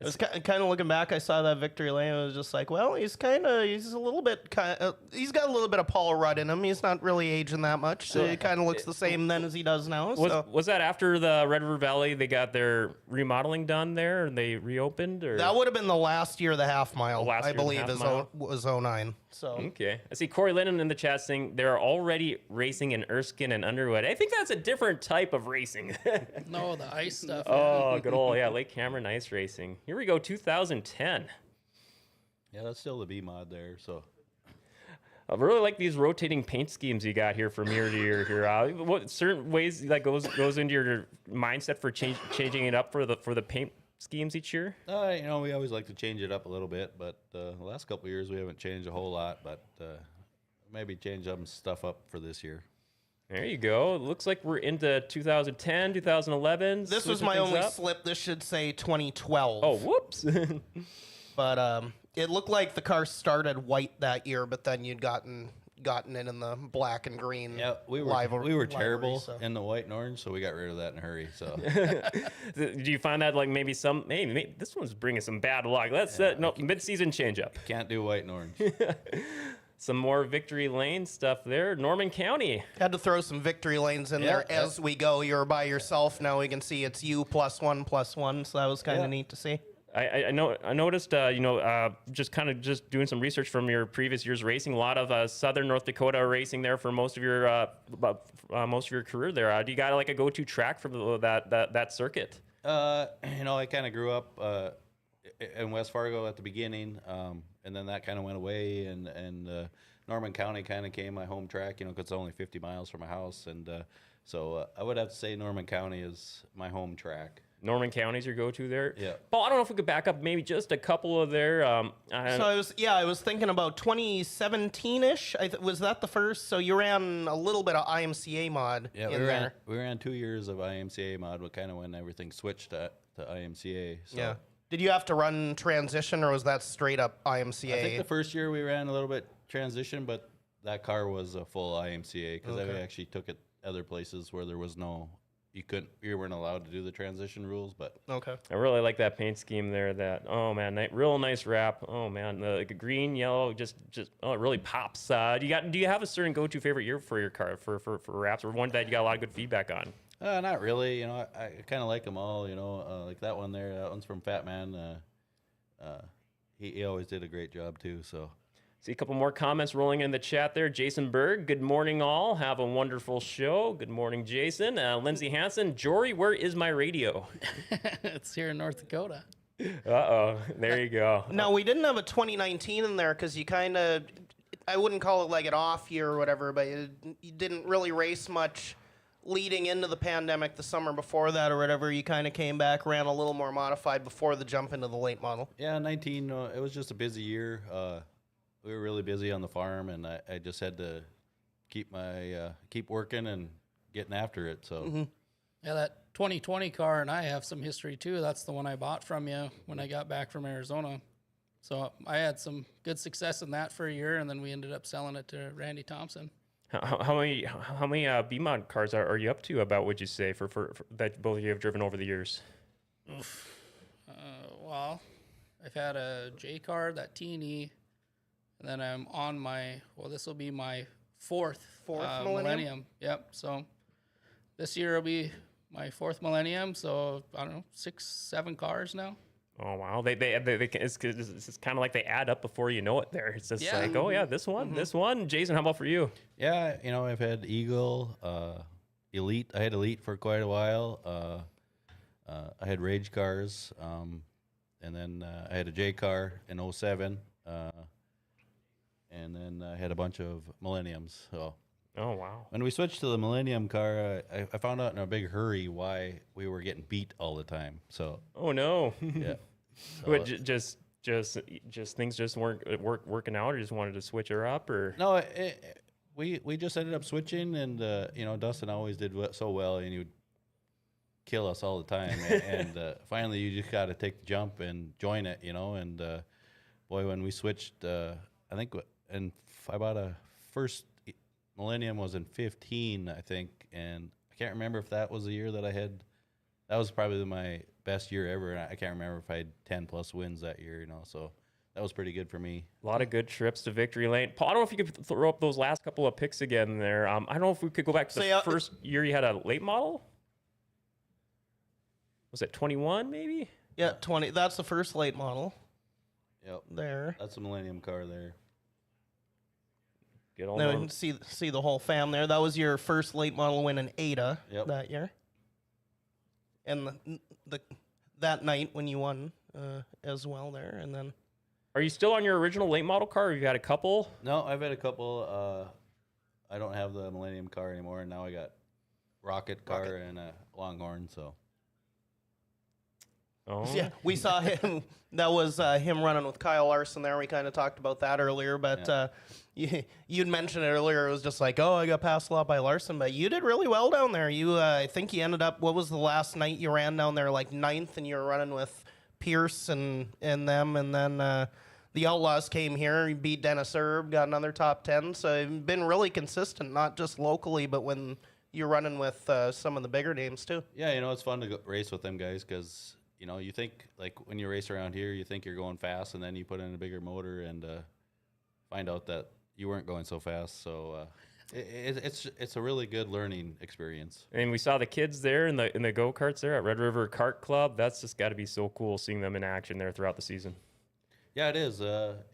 It was kind of looking back. I saw that victory lane. I was just like, well, he's a little bit he's got a little bit of Paul Rudd in him. He's not really aging that much, so he kind of looks the same then as he does now. Was that after the Red River Valley? They got their remodeling done there, and they reopened, or that would have been the last year of the half mile. Last I year of the believe half is mile? was 09. So okay. I see Corey Lennon in the chat saying they're already racing in Erskine and Underwood. I think that's a different type of racing. No, the ice stuff. Oh, good old Lake Cameron ice racing. Here we go, 2010. yeah, that's still the B mod there. So I really like these rotating paint schemes you got here from year to year here. What certain ways that goes into your mindset for changing it up for the paint schemes each year? We always like to change it up a little bit, but the last couple of years we haven't changed a whole lot, but maybe change some stuff up for this year. There you go. It looks like we're into 2010, 2011. This was my only slip. This should say 2012. Oh, whoops. But it looked like the car started white that year, but then you'd gotten it in the black and green. Yeah, we were terrible in the white and orange, so we got rid of that in a hurry. So, do you find that like maybe this one's bringing some bad luck? Mid-season change up. Can't do white and orange. Some more victory lane stuff there. Norman County. Had to throw some victory lanes in there as we go. You're by yourself. Now we can see it's you +1+1. So that was kind of neat to see. I noticed, just doing some research from your previous year's racing, a lot of Southern North Dakota racing there for most of your career there. Do you got like a go-to track for that circuit? I kind of grew up in West Fargo at the beginning, and then that kind of went away, and Norman County kind of became my home track, because it's only 50 miles from my house, and so I would have to say Norman County is my home track. Norman County's your go-to there? Yeah. Paul, I don't know if we could back up maybe just a couple of their... I was thinking about 2017-ish. Was that the first? So you ran a little bit of IMCA mod in there. We ran 2 years of IMCA mod, but kind of when everything switched to IMCA. So. Yeah. Did you have to run transition, or was that straight up IMCA? I think the first year we ran a little bit transition, but that car was a full IMCA because I actually took it other places where there was no... You weren't allowed to do the transition rules, but I really like that paint scheme there. Real nice wrap. Oh man, the green, yellow, just it really pops. Do you have a certain go-to favorite year for your car for wraps, or one that you got a lot of good feedback on? Not really. I kind of like them all. Like that one there. That one's from Fat Man. He always did a great job too. So. See a couple more comments rolling in the chat there. Jason Berg, good morning all. Have a wonderful show. Good morning, Jason. Lindsay Hansen, Jory, where is my radio? It's here in North Dakota. Uh-oh, there you go. No, we didn't have a 2019 in there because you kind of, I wouldn't call it like an off year or whatever, but you didn't really race much leading into the pandemic the summer before that or whatever. You kind of came back, ran a little more modified before the jump into the late model. Yeah, 19, it was just a busy year. We were really busy on the farm, and I just had to keep working and getting after it. So, Yeah, that 2020 car, and I have some history too. That's the one I bought from you when I got back from Arizona. So I had some good success in that for a year, and then we ended up selling it to Randy Thompson. How many B-mod cars are you up to? About would you say for that both of you have driven over the years? Well, I've had a J car, that T&E. And then I'm on this will be my fourth millennium. Yep. So this year will be my fourth millennium. So I don't know, 6-7 cars now. Oh wow! It's kind of like they add up before you know it. There, it's just like, oh yeah, this one. Jason, how about for you? Yeah, I've had Eagle, Elite. I had Elite for quite a while. I had Rage cars, and then I had a J car in 07. And then I had a bunch of Millenniums. So, oh wow! When we switched to the Millennium car, I found out in a big hurry why we were getting beat all the time. So, oh no! Yeah, so but just things just weren't working out, or just wanted to switch her up, or no? We just ended up switching, and Dustin always did so well, and he would kill us all the time. and finally, you just got to take the jump and join it, And boy, when we switched, I think. And I bought a first Millennium was in 15, I think, and I can't remember if that was the year that I had. That was probably my best year ever, and I can't remember if I had 10+ wins that year, So that was pretty good for me. A lot of good trips to victory lane. Paul, I don't know if you could throw up those last couple of picks again there. I don't know if we could go back to the first year you had a late model. Was it 21 maybe? Yeah, 20. That's the first late model. Yep. There. That's a Millennium car there. Get all now see the whole fam there. That was your first late model win in Ada that year. And that night when you won as well there, and then. Are you still on your original late model car, or you had a couple? No, I've had a couple. I don't have the Millennium car anymore, and now I got Rocket car and a Longhorn. So Oh, Yeah, we saw him. That was him running with Kyle Larson there. We kind of talked about that earlier, but you'd mentioned it earlier. It was just like, oh, I got passed a lot by Larson, but you did really well down there. You, I think you ended up, what was the last night you ran down there, like 9th, and you were running with Pierce and them, and then the Outlaws came here. You beat Dennis Erb, got another top 10. So you've been really consistent, not just locally, but when you're running with some of the bigger names too. yeah, it's fun to race with them guys because you think like when you race around here, you think you're going fast, and then you put in a bigger motor and find out that you weren't going so fast. So it's a really good learning experience. and we saw the kids there in the go karts there at Red River Kart Club. That's just got to be so cool seeing them in action there throughout the season. Yeah, it is.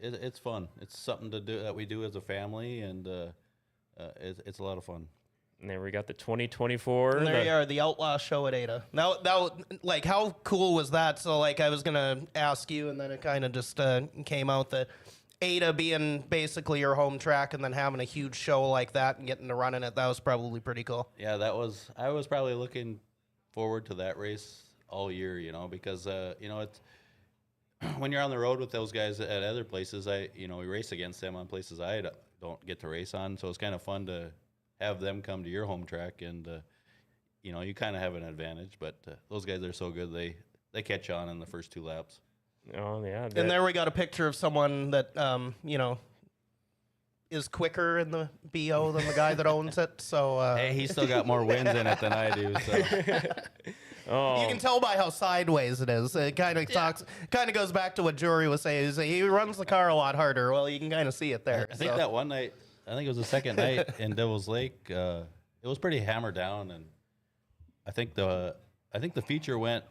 It's fun. It's something to do that we do as a family, and it's a lot of fun. And there we got the 2024. And there you are, the Outlaw show at Ada. Now, like, how cool was that? So, like, I was gonna ask you, and then it kind of just came out that Ada being basically your home track, and then having a huge show like that and getting to run in it, that was probably pretty cool. Yeah, I was probably looking forward to that race all year, because it's when you're on the road with those guys at other places, we race against them on places I don't get to race on, so it's kind of fun to have them come to your home track, and you kind of have an advantage. But those guys are so good; they catch on in the first 2 laps. Oh yeah, And there we got a picture of someone that is quicker in the BO than the guy that owns it. So Hey, he's still got more wins in it than I do. So you can tell by how sideways it is. It kind of goes back to what Jory was saying. He runs the car a lot harder. Well, you can kind of see it there. I think that one night, I think it was the second night in Devil's Lake. It was pretty hammered down, and I think the feature went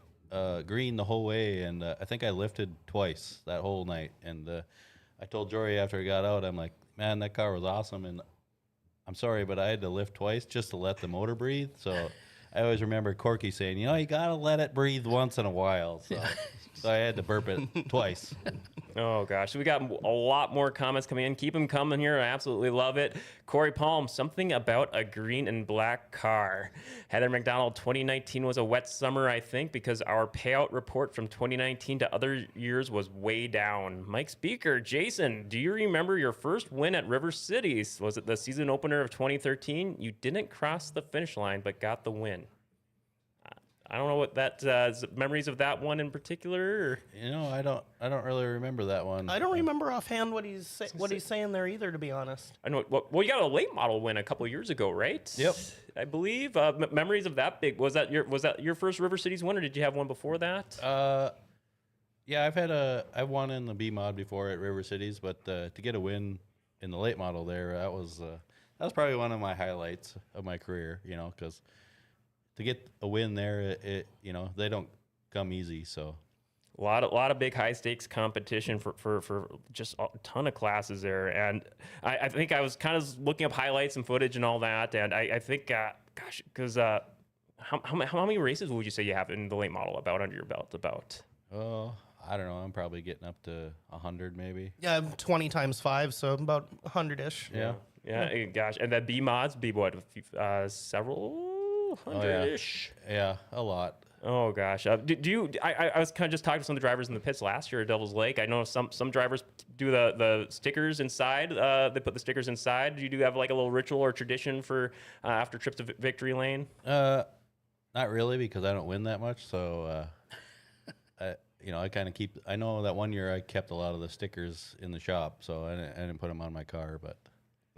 green the whole way, and I think I lifted twice that whole night. And I told Jory after I got out, I'm like, man, that car was awesome, and I'm sorry, but I had to lift twice just to let the motor breathe. So I always remember Corky saying, you gotta let it breathe once in a while. So I had to burp it twice. Oh gosh, we got a lot more comments coming in. Keep them coming here. I absolutely love it. Corey Palm, something about a green and black car. Heather McDonald, 2019 was a wet summer, I think, because our payout report from 2019 to other years was way down. Mike Speaker, Jason, do you remember your first win at River Cities? Was it the season opener of 2013? You didn't cross the finish line, but got the win. I don't know what that memories of that one in particular. Or? I don't really remember that one. I don't remember offhand what he's saying there either, to be honest. I know. Well, you got a late model win a couple years ago, right? Yep. I believe. Memories of that big. Was that your first River Cities win, or did you have one before that? Yeah, I've won in the B mod before at River Cities, but to get a win in the late model there, that was probably one of my highlights of my career. Because to get a win there, they don't come easy. So A lot of big high stakes competition for just a ton of classes there, and I think I was kind of looking up highlights and footage and all that, and I think because how many races would you say you have in the late model about under your belt about? Oh, I don't know. I'm probably getting up to 100 maybe. Yeah, 20 times 5, so about 100-ish. Yeah. Gosh, and that B mods be what several hundred-ish. Yeah, a lot. Oh gosh, do you? I was kind of just talking to some of the drivers in the pits last year at Devil's Lake. I know some drivers do the stickers inside. They put the stickers inside. Do you have like a little ritual or tradition for after trips to victory lane? Not really, because I don't win that much. So, I kind of keep. I know that one year I kept a lot of the stickers in the shop, so I didn't put them on my car, but.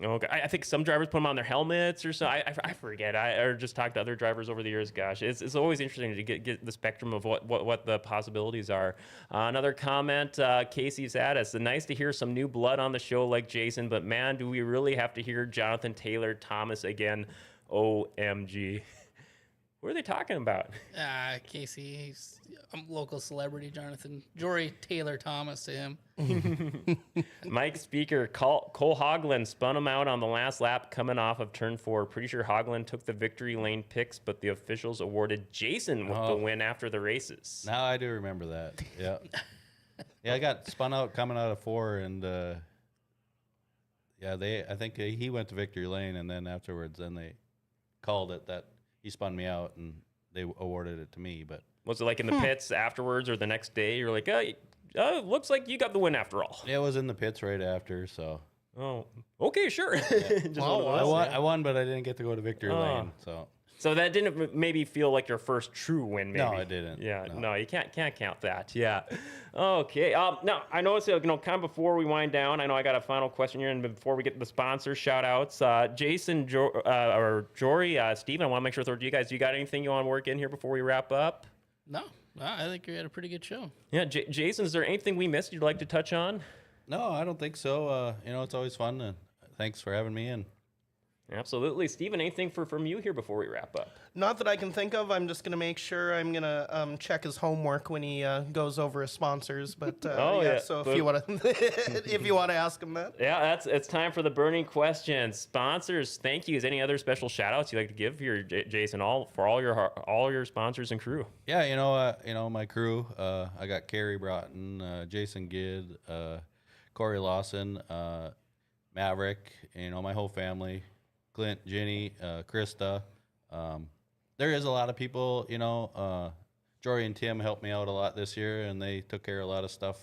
Okay, I think some drivers put them on their helmets or so. I forget. Or just talked to other drivers over the years. Gosh, it's always interesting to get the spectrum of what the possibilities are. Another comment, Casey Saddis. Nice to hear some new blood on the show like Jason, but man, do we really have to hear Jonathan Taylor Thomas again? OMG. What are they talking about? Casey, he's a local celebrity, Jonathan. Jory Taylor Thomas to him. Mike Speaker, Cole Hoagland spun him out on the last lap coming off of turn 4. Pretty sure Hoagland took the victory lane picks, but the officials awarded Jason with the win after the races. Now I do remember that. Yeah. Yeah, I got spun out coming out of 4, and I think he went to victory lane, and then afterwards, then they called it that he spun me out, and they awarded it to me. But Was it like in the pits afterwards or the next day? You're like, looks like you got the win after all. it was in the pits right after, so Oh, okay, sure. Just one of I those. won, but I didn't get to go to victory lane. So that didn't maybe feel like your first true win, maybe. No, it didn't. Yeah, No. no, you can't count that. Yeah. Okay. Now I know it's kind of before we wind down. I know I got a final question here, and before we get to the sponsor shout outs, Jason or Jory, Steven, I want to make sure to you guys. Do you got anything you want to work in here before we wrap up? No, I think we had a pretty good show. Yeah, Jason, is there anything we missed you'd like to touch on? No, I don't think so. It's always fun, and thanks for having me in. Absolutely, Steven. Anything from you here before we wrap up? Not that I can think of. I'm just gonna make sure I'm gonna check his homework when he goes over his sponsors. But yeah. so if you want to, if you want to ask him that. Yeah, it's time for the burning questions. Sponsors, thank you. Is any other special shout outs you'd like to give here, Jason, for all your sponsors and crew? Yeah, my crew. I got Carrie Broughton, Jason Gidd, Corey Lawson, Maverick. My whole family. Clint, Jenny, Krista. There is a lot of people, Jory and Tim helped me out a lot this year, and they took care of a lot of stuff,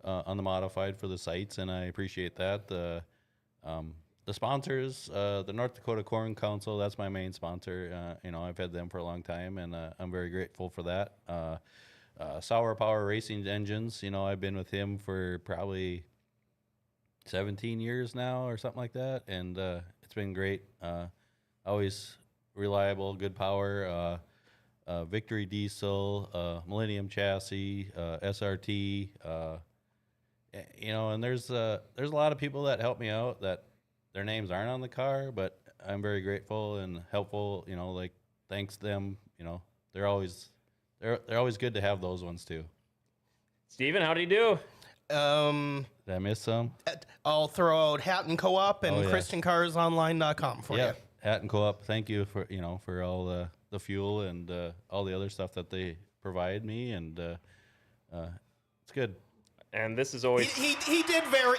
on the modified for the sites, and I appreciate that. The sponsors, the North Dakota Corn Council, that's my main sponsor. I've had them for a long time, and I'm very grateful for that. Sour Power Racing Engines, I've been with him for probably 17 years now or something like that, and it's been great. Always reliable, good power. Victory Diesel, Millennium Chassis, SRT. And there's a lot of people that help me out that their names aren't on the car, but I'm very grateful and helpful. Like thanks to them. They're always good to have those ones too. Steven, how do you do? Did I miss some? I'll throw out Hatton Co-op and ChristianCarsOnline.com for you. Hatton Co-op. Thank you for for all the fuel and all the other stuff that they provide me, and it's good. And this is always He did very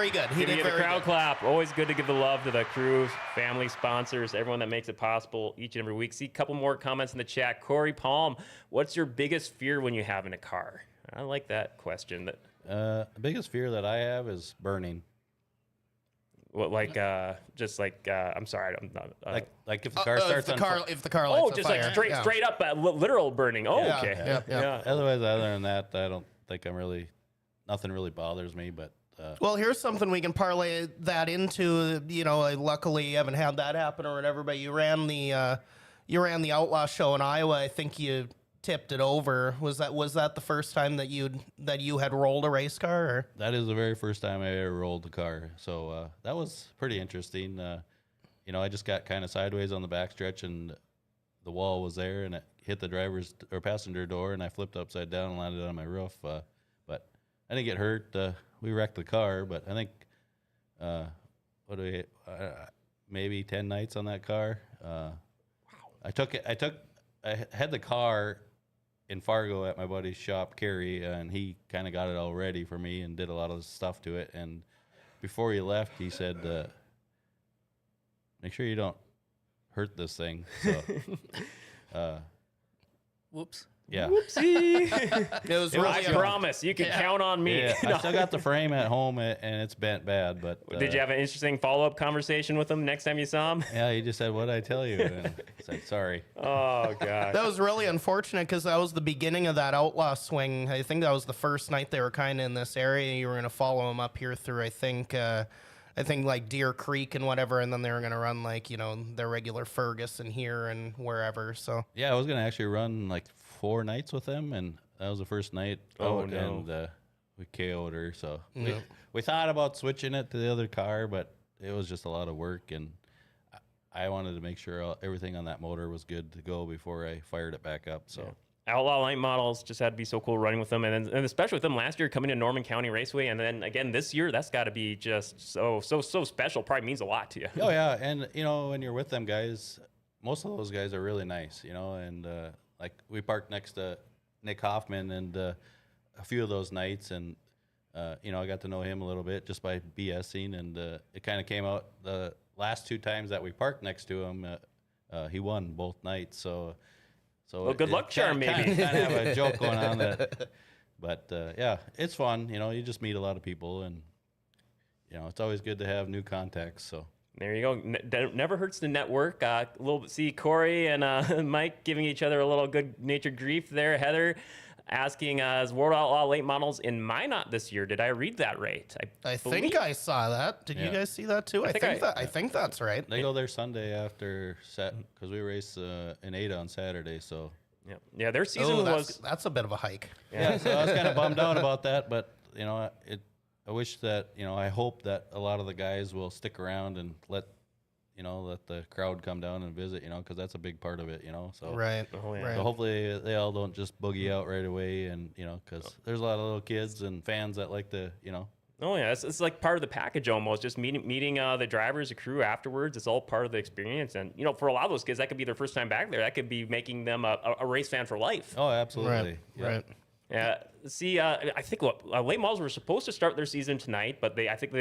good. He give did you the very crowd good. clap. Always good to give the love to the crew, family, sponsors, everyone that makes it possible each and every week. See a couple more comments in the chat. Corey Palm, what's your biggest fear when you have in a car? I like that question. The biggest fear that I have is burning. What, like, I'm sorry, I'm not. Like if the car starts if the car lights on just fire. like Yeah. straight up literal burning. Oh, Yeah, okay. yeah. Otherwise, other than that, I don't think nothing really bothers me. But Well, here's something we can parlay that into. Luckily you haven't had that happen or whatever, but you ran the Outlaw show in Iowa. I think you tipped it over. Was that the first time that you had rolled a race car? Or? that is the very first time I ever rolled the car. So that was pretty interesting. I just got kind of sideways on the backstretch, and the wall was there, and it hit the driver's or passenger door, and I flipped upside down and landed on my roof. But I didn't get hurt. We wrecked the car, but I think maybe 10 nights on that car. Wow. I had the car in Fargo at my buddy's shop, Kerry, and he kind of got it all ready for me and did a lot of stuff to it. And before he left, he said, make sure you don't hurt this thing. So, Whoops. yeah. Whoopsie. It was I really promise you can count on me. Yeah, I still got the frame at home, and it's bent bad. But Did you have an interesting follow-up conversation with him next time you saw him? Yeah, he just said, "What did I tell you?" And I said, "Sorry." Oh, God. That was really unfortunate because that was the beginning of that Outlaw swing. I think that was the first night they were kind of in this area. You were going to follow them up here through, I think like Deer Creek and whatever, and then they were going to run their regular Ferguson here and wherever. So Yeah, I was gonna actually run like 4 nights with them, and that was the first night. Oh, out, no. And we KO'd her. So we thought about switching it to the other car, but it was just a lot of work, and I wanted to make sure everything on that motor was good to go before I fired it back up. So. Outlaw Light models just had to be so cool running with them, and especially with them last year coming to Norman County Raceway, and then again this year, that's got to be just so special. Probably means a lot to you. Oh yeah, and when you're with them guys, most of those guys are really nice, and like we parked next to Nick Hoffman, and a few of those nights, and I got to know him a little bit just by BSing, and it kind of came out the last 2 times that we parked next to him. He won both nights, so well, good luck charm, maybe. Kind of have a joke going on that, but yeah, it's fun. You just meet a lot of people, and it's always good to have new contacts. So there you go. Never hurts to network. See Corey and Mike giving each other a little good-natured grief there. Heather asking, is World Outlaw late models in Minot this year? Did I read that right? I think I saw that. Did you guys see that too? I think that's right. They go there Sunday after set because we race in Ada on Saturday. So yeah, their season that's a bit of a hike. Yeah, so I was kind of bummed out about that, but I wish that I hope that a lot of the guys will stick around and let the crowd come down and visit, because that's a big part of it, so right. So hopefully they all don't just boogie out right away, and because there's a lot of little kids and fans that like to Oh yeah, it's like part of the package almost. Just meeting the drivers, the crew afterwards. It's all part of the experience, and for a lot of those kids, that could be their first time back there. That could be making them a race fan for life. Oh, absolutely. Right. Yeah. See, I think late models were supposed to start their season tonight, but I think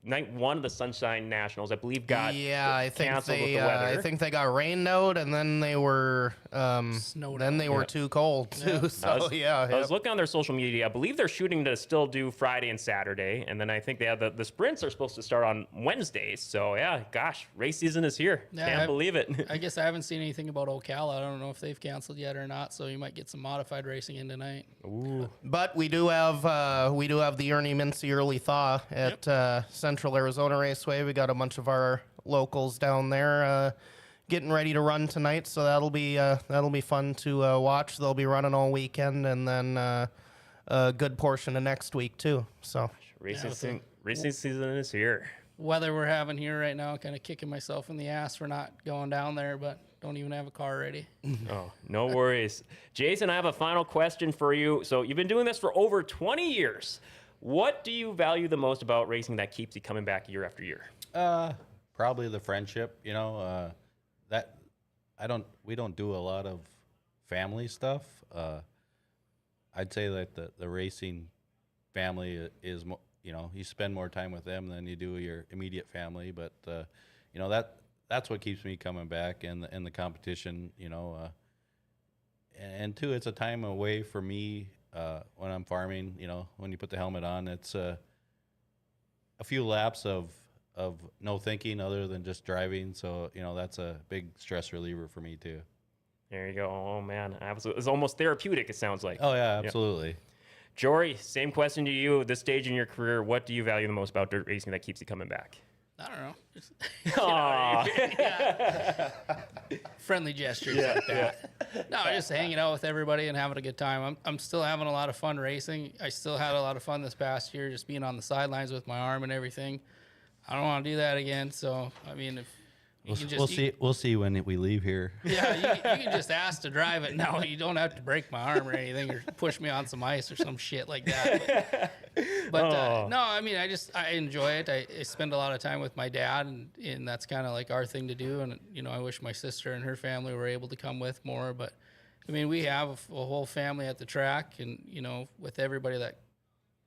night 1 of the Sunshine Nationals, I believe, got canceled with the weather. I think they got rained out, and then they were Snowed then they were too cold too. So I was looking on their social media. I believe they're shooting to still do Friday and Saturday, and then I think they have the sprints are supposed to start on Wednesdays. So yeah, gosh, race season is here. Can't believe it. I guess I haven't seen anything about Ocala. I don't know if they've canceled yet or not. So you might get some modified racing in tonight. Ooh. But we do have the Ernie Mincy early thaw at Central Arizona Raceway. We got a bunch of our locals down there getting ready to run tonight, so that'll be fun to watch. They'll be running all weekend, and then a good portion of next week too. So racing season is here. Weather we're having here right now, kind of kicking myself in the ass for not going down there, but don't even have a car ready. Oh, no worries. Jason, I have a final question for you. So you've been doing this for over 20 years. What do you value the most about racing that keeps you coming back year after year? Probably the friendship, that we don't do a lot of family stuff. I'd say that the racing family is, you spend more time with them than you do your immediate family, but that's what keeps me coming back, and the competition, and two, it's a time away for me when I'm farming. When you put the helmet on, it's a few laps of no thinking other than just driving. So, that's a big stress reliever for me too. There you go. Oh man, absolutely. It's almost therapeutic, it sounds like. Oh yeah, absolutely. Yeah. Jory, same question to you. At this stage in your career, what do you value the most about dirt racing that keeps you coming back? I don't know. Just Aww. friendly gestures like that. No, just hanging out with everybody and having a good time. I'm still having a lot of fun racing. I still had a lot of fun this past year, just being on the sidelines with my arm and everything. I don't want to do that again. So, I mean, if you can just, we'll see when we leave here. Yeah, you can just ask to drive it. No, you don't have to break my arm or anything, or push me on some ice or some shit like that. But no, I mean, I enjoy it. I spend a lot of time with my dad, and that's kind of like our thing to do. And I wish my sister and her family were able to come with more. But I mean, we have a whole family at the track, and with everybody that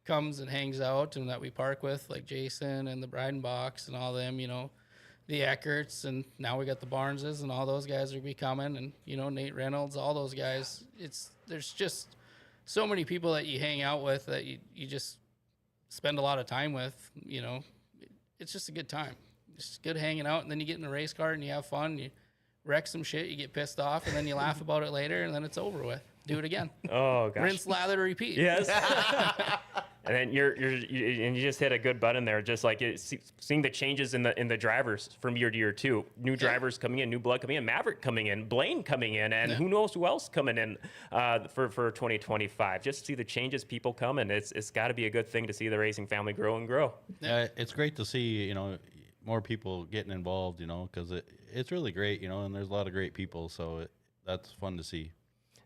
comes and hangs out and that we park with, like Jason and the Breidenbachs and all them, the Eckerts, and now we got the Barneses, and all those guys are be coming, and Nate Reynolds, all those guys. There's just so many people that you hang out with that you just spend a lot of time with. It's just a good time. It's good hanging out, and then you get in the race car and you have fun. You wreck some shit, you get pissed off, and then you laugh about it later, and then it's over with. Do it again. Oh gosh. Rinse, lather, repeat. Yes. And then you just hit a good button there, just like seeing the changes in the drivers from year to year too. New drivers coming in, new blood coming in, Maverick coming in, Blaine coming in, and who knows who else coming in for 2025. Just see the changes, people come, and it's got to be a good thing to see the racing family grow and grow. Yeah, it's great to see more people getting involved, because it's really great, and there's a lot of great people, so that's fun to see.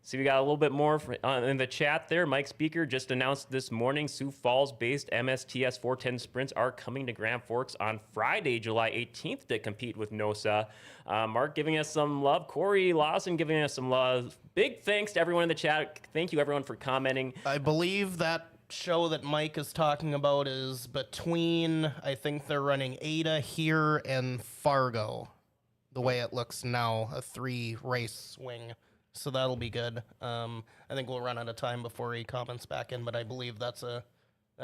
See, we got a little bit more in the chat there. Mike Speaker just announced this morning Sioux Falls-based MSTS 410 sprints are coming to Grand Forks on Friday, July 18th to compete with NOSA. Mark giving us some love. Corey Lawson giving us some love. big thanks to everyone in the chat. Thank you, everyone, for commenting. I believe that show that Mike is talking about is between, I think they're running Ada here and Fargo, the way it looks now, a 3-race swing. So that'll be good. I think we'll run out of time before he comments back in, but I believe that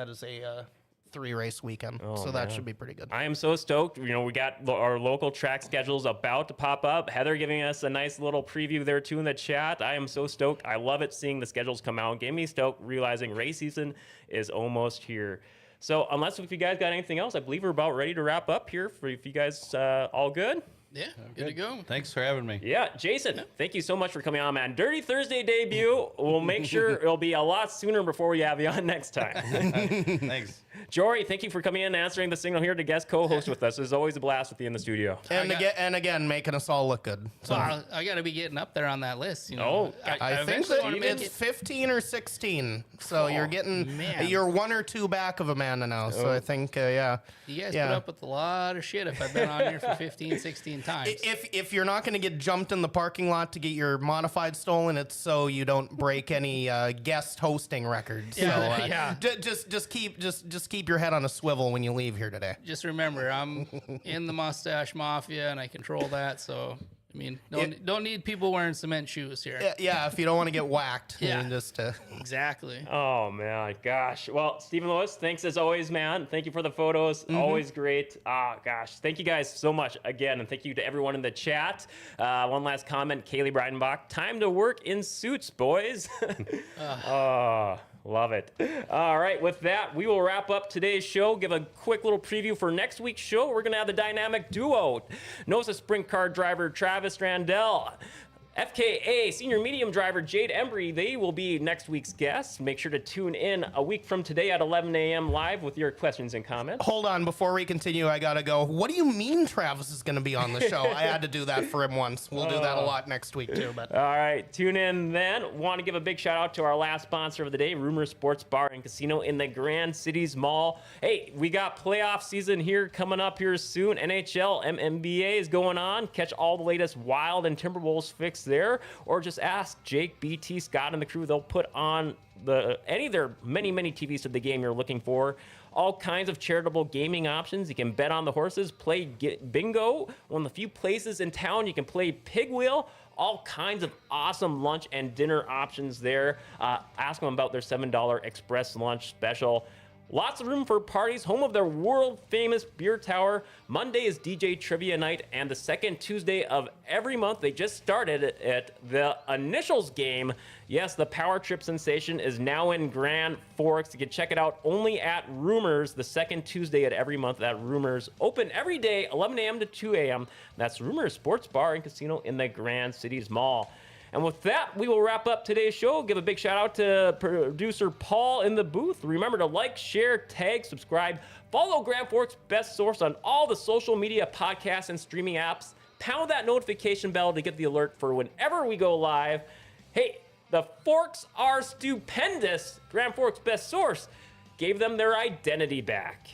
is a 3-race weekend. So that should be pretty good. I am so stoked. You know, we got our local track schedules about to pop up. Heather giving us a nice little preview there too in the chat. I am so stoked. I love it seeing the schedules come out. Get me stoked realizing race season is almost here. So unless if you guys got anything else, I believe we're about ready to wrap up here. For if you guys all good. Yeah, good to go. Thanks for having me. Yeah, Jason, thank you so much for coming on, man. Dirty Thursday debut. We'll make sure it'll be a lot sooner before we have you on next time. Thanks. Jory, thank you for coming in and answering the signal here to guest co-host with us. It's always a blast with you in the studio. And again, making us all look good. So I got to be getting up there on that list. You know, I think eventually that wanna make it's it. 15 or 16. So you're getting, man. you're 1 or 2 back of Amanda now. So I think, yeah. You guys yeah. put up with a lot of shit if I've been on here for 15, 16 times. If you're not going to get jumped in the parking lot to get your modified stolen, it's so you don't break any guest hosting records. Yeah, So just keep your head on a swivel when you leave here today. Just remember, I'm in the Mustache Mafia and I control that. So, I mean, don't need people wearing cement shoes here. Yeah, if you don't want to get whacked. Yeah. then just Exactly. Oh, man. Gosh. Well, Stephen Lewis, thanks as always, man. Thank you for the photos. Always great. Gosh. Thank you guys so much again. And thank you to everyone in the chat. One last comment. Kaylee Breidenbach. Time to work in suits, boys. Oh, love it. All right. With that, we will wrap up today's show. Give a quick little preview for next week's show. We're going to have the dynamic duo. NOSA Sprint Car driver Travis Randell. FKA senior medium driver Jade Embry, they will be next week's guests. Make sure to tune in a week from today at 11 a.m. live with your questions and comments. Hold on, before we continue, I gotta go. What do you mean Travis is gonna be on the show? I had to do that for him once. We'll do that a lot next week too. But All right, tune in then. Want to give a big shout out to our last sponsor of the day, Rumor Sports Bar and Casino in the Grand Cities Mall. Hey, we got playoff season here coming up here soon. NHL, NBA is going on. Catch all the latest Wild and Timberwolves fix there, or just ask Jake, BT, Scott, and the crew. They'll put on any of their many TVs of the game you're looking for. All kinds of charitable gaming options. You can bet on the horses, play bingo, one of the few places in town you can play pig wheel. All kinds of awesome lunch and dinner options there. Ask them about their $7 express lunch special. Lots of room for parties, home of their world-famous beer tower. Monday is DJ Trivia Night, and the second Tuesday of every month, they just started at the Initials game. Yes, the Power Trip sensation is now in Grand Forks. You can check it out only at Rumors, the second Tuesday at every month at Rumors. Open every day, 11 a.m. to 2 a.m. That's Rumors Sports Bar and Casino in the Grand Cities Mall. And with that, we will wrap up today's show. Give a big shout out to producer Paul in the booth. Remember to like, share, tag, subscribe, follow Grand Forks' best source on all the social media, podcasts, and streaming apps. Pound that notification bell to get the alert for whenever we go live. Hey, the Forks are stupendous. Grand Forks' best source gave them their identity back.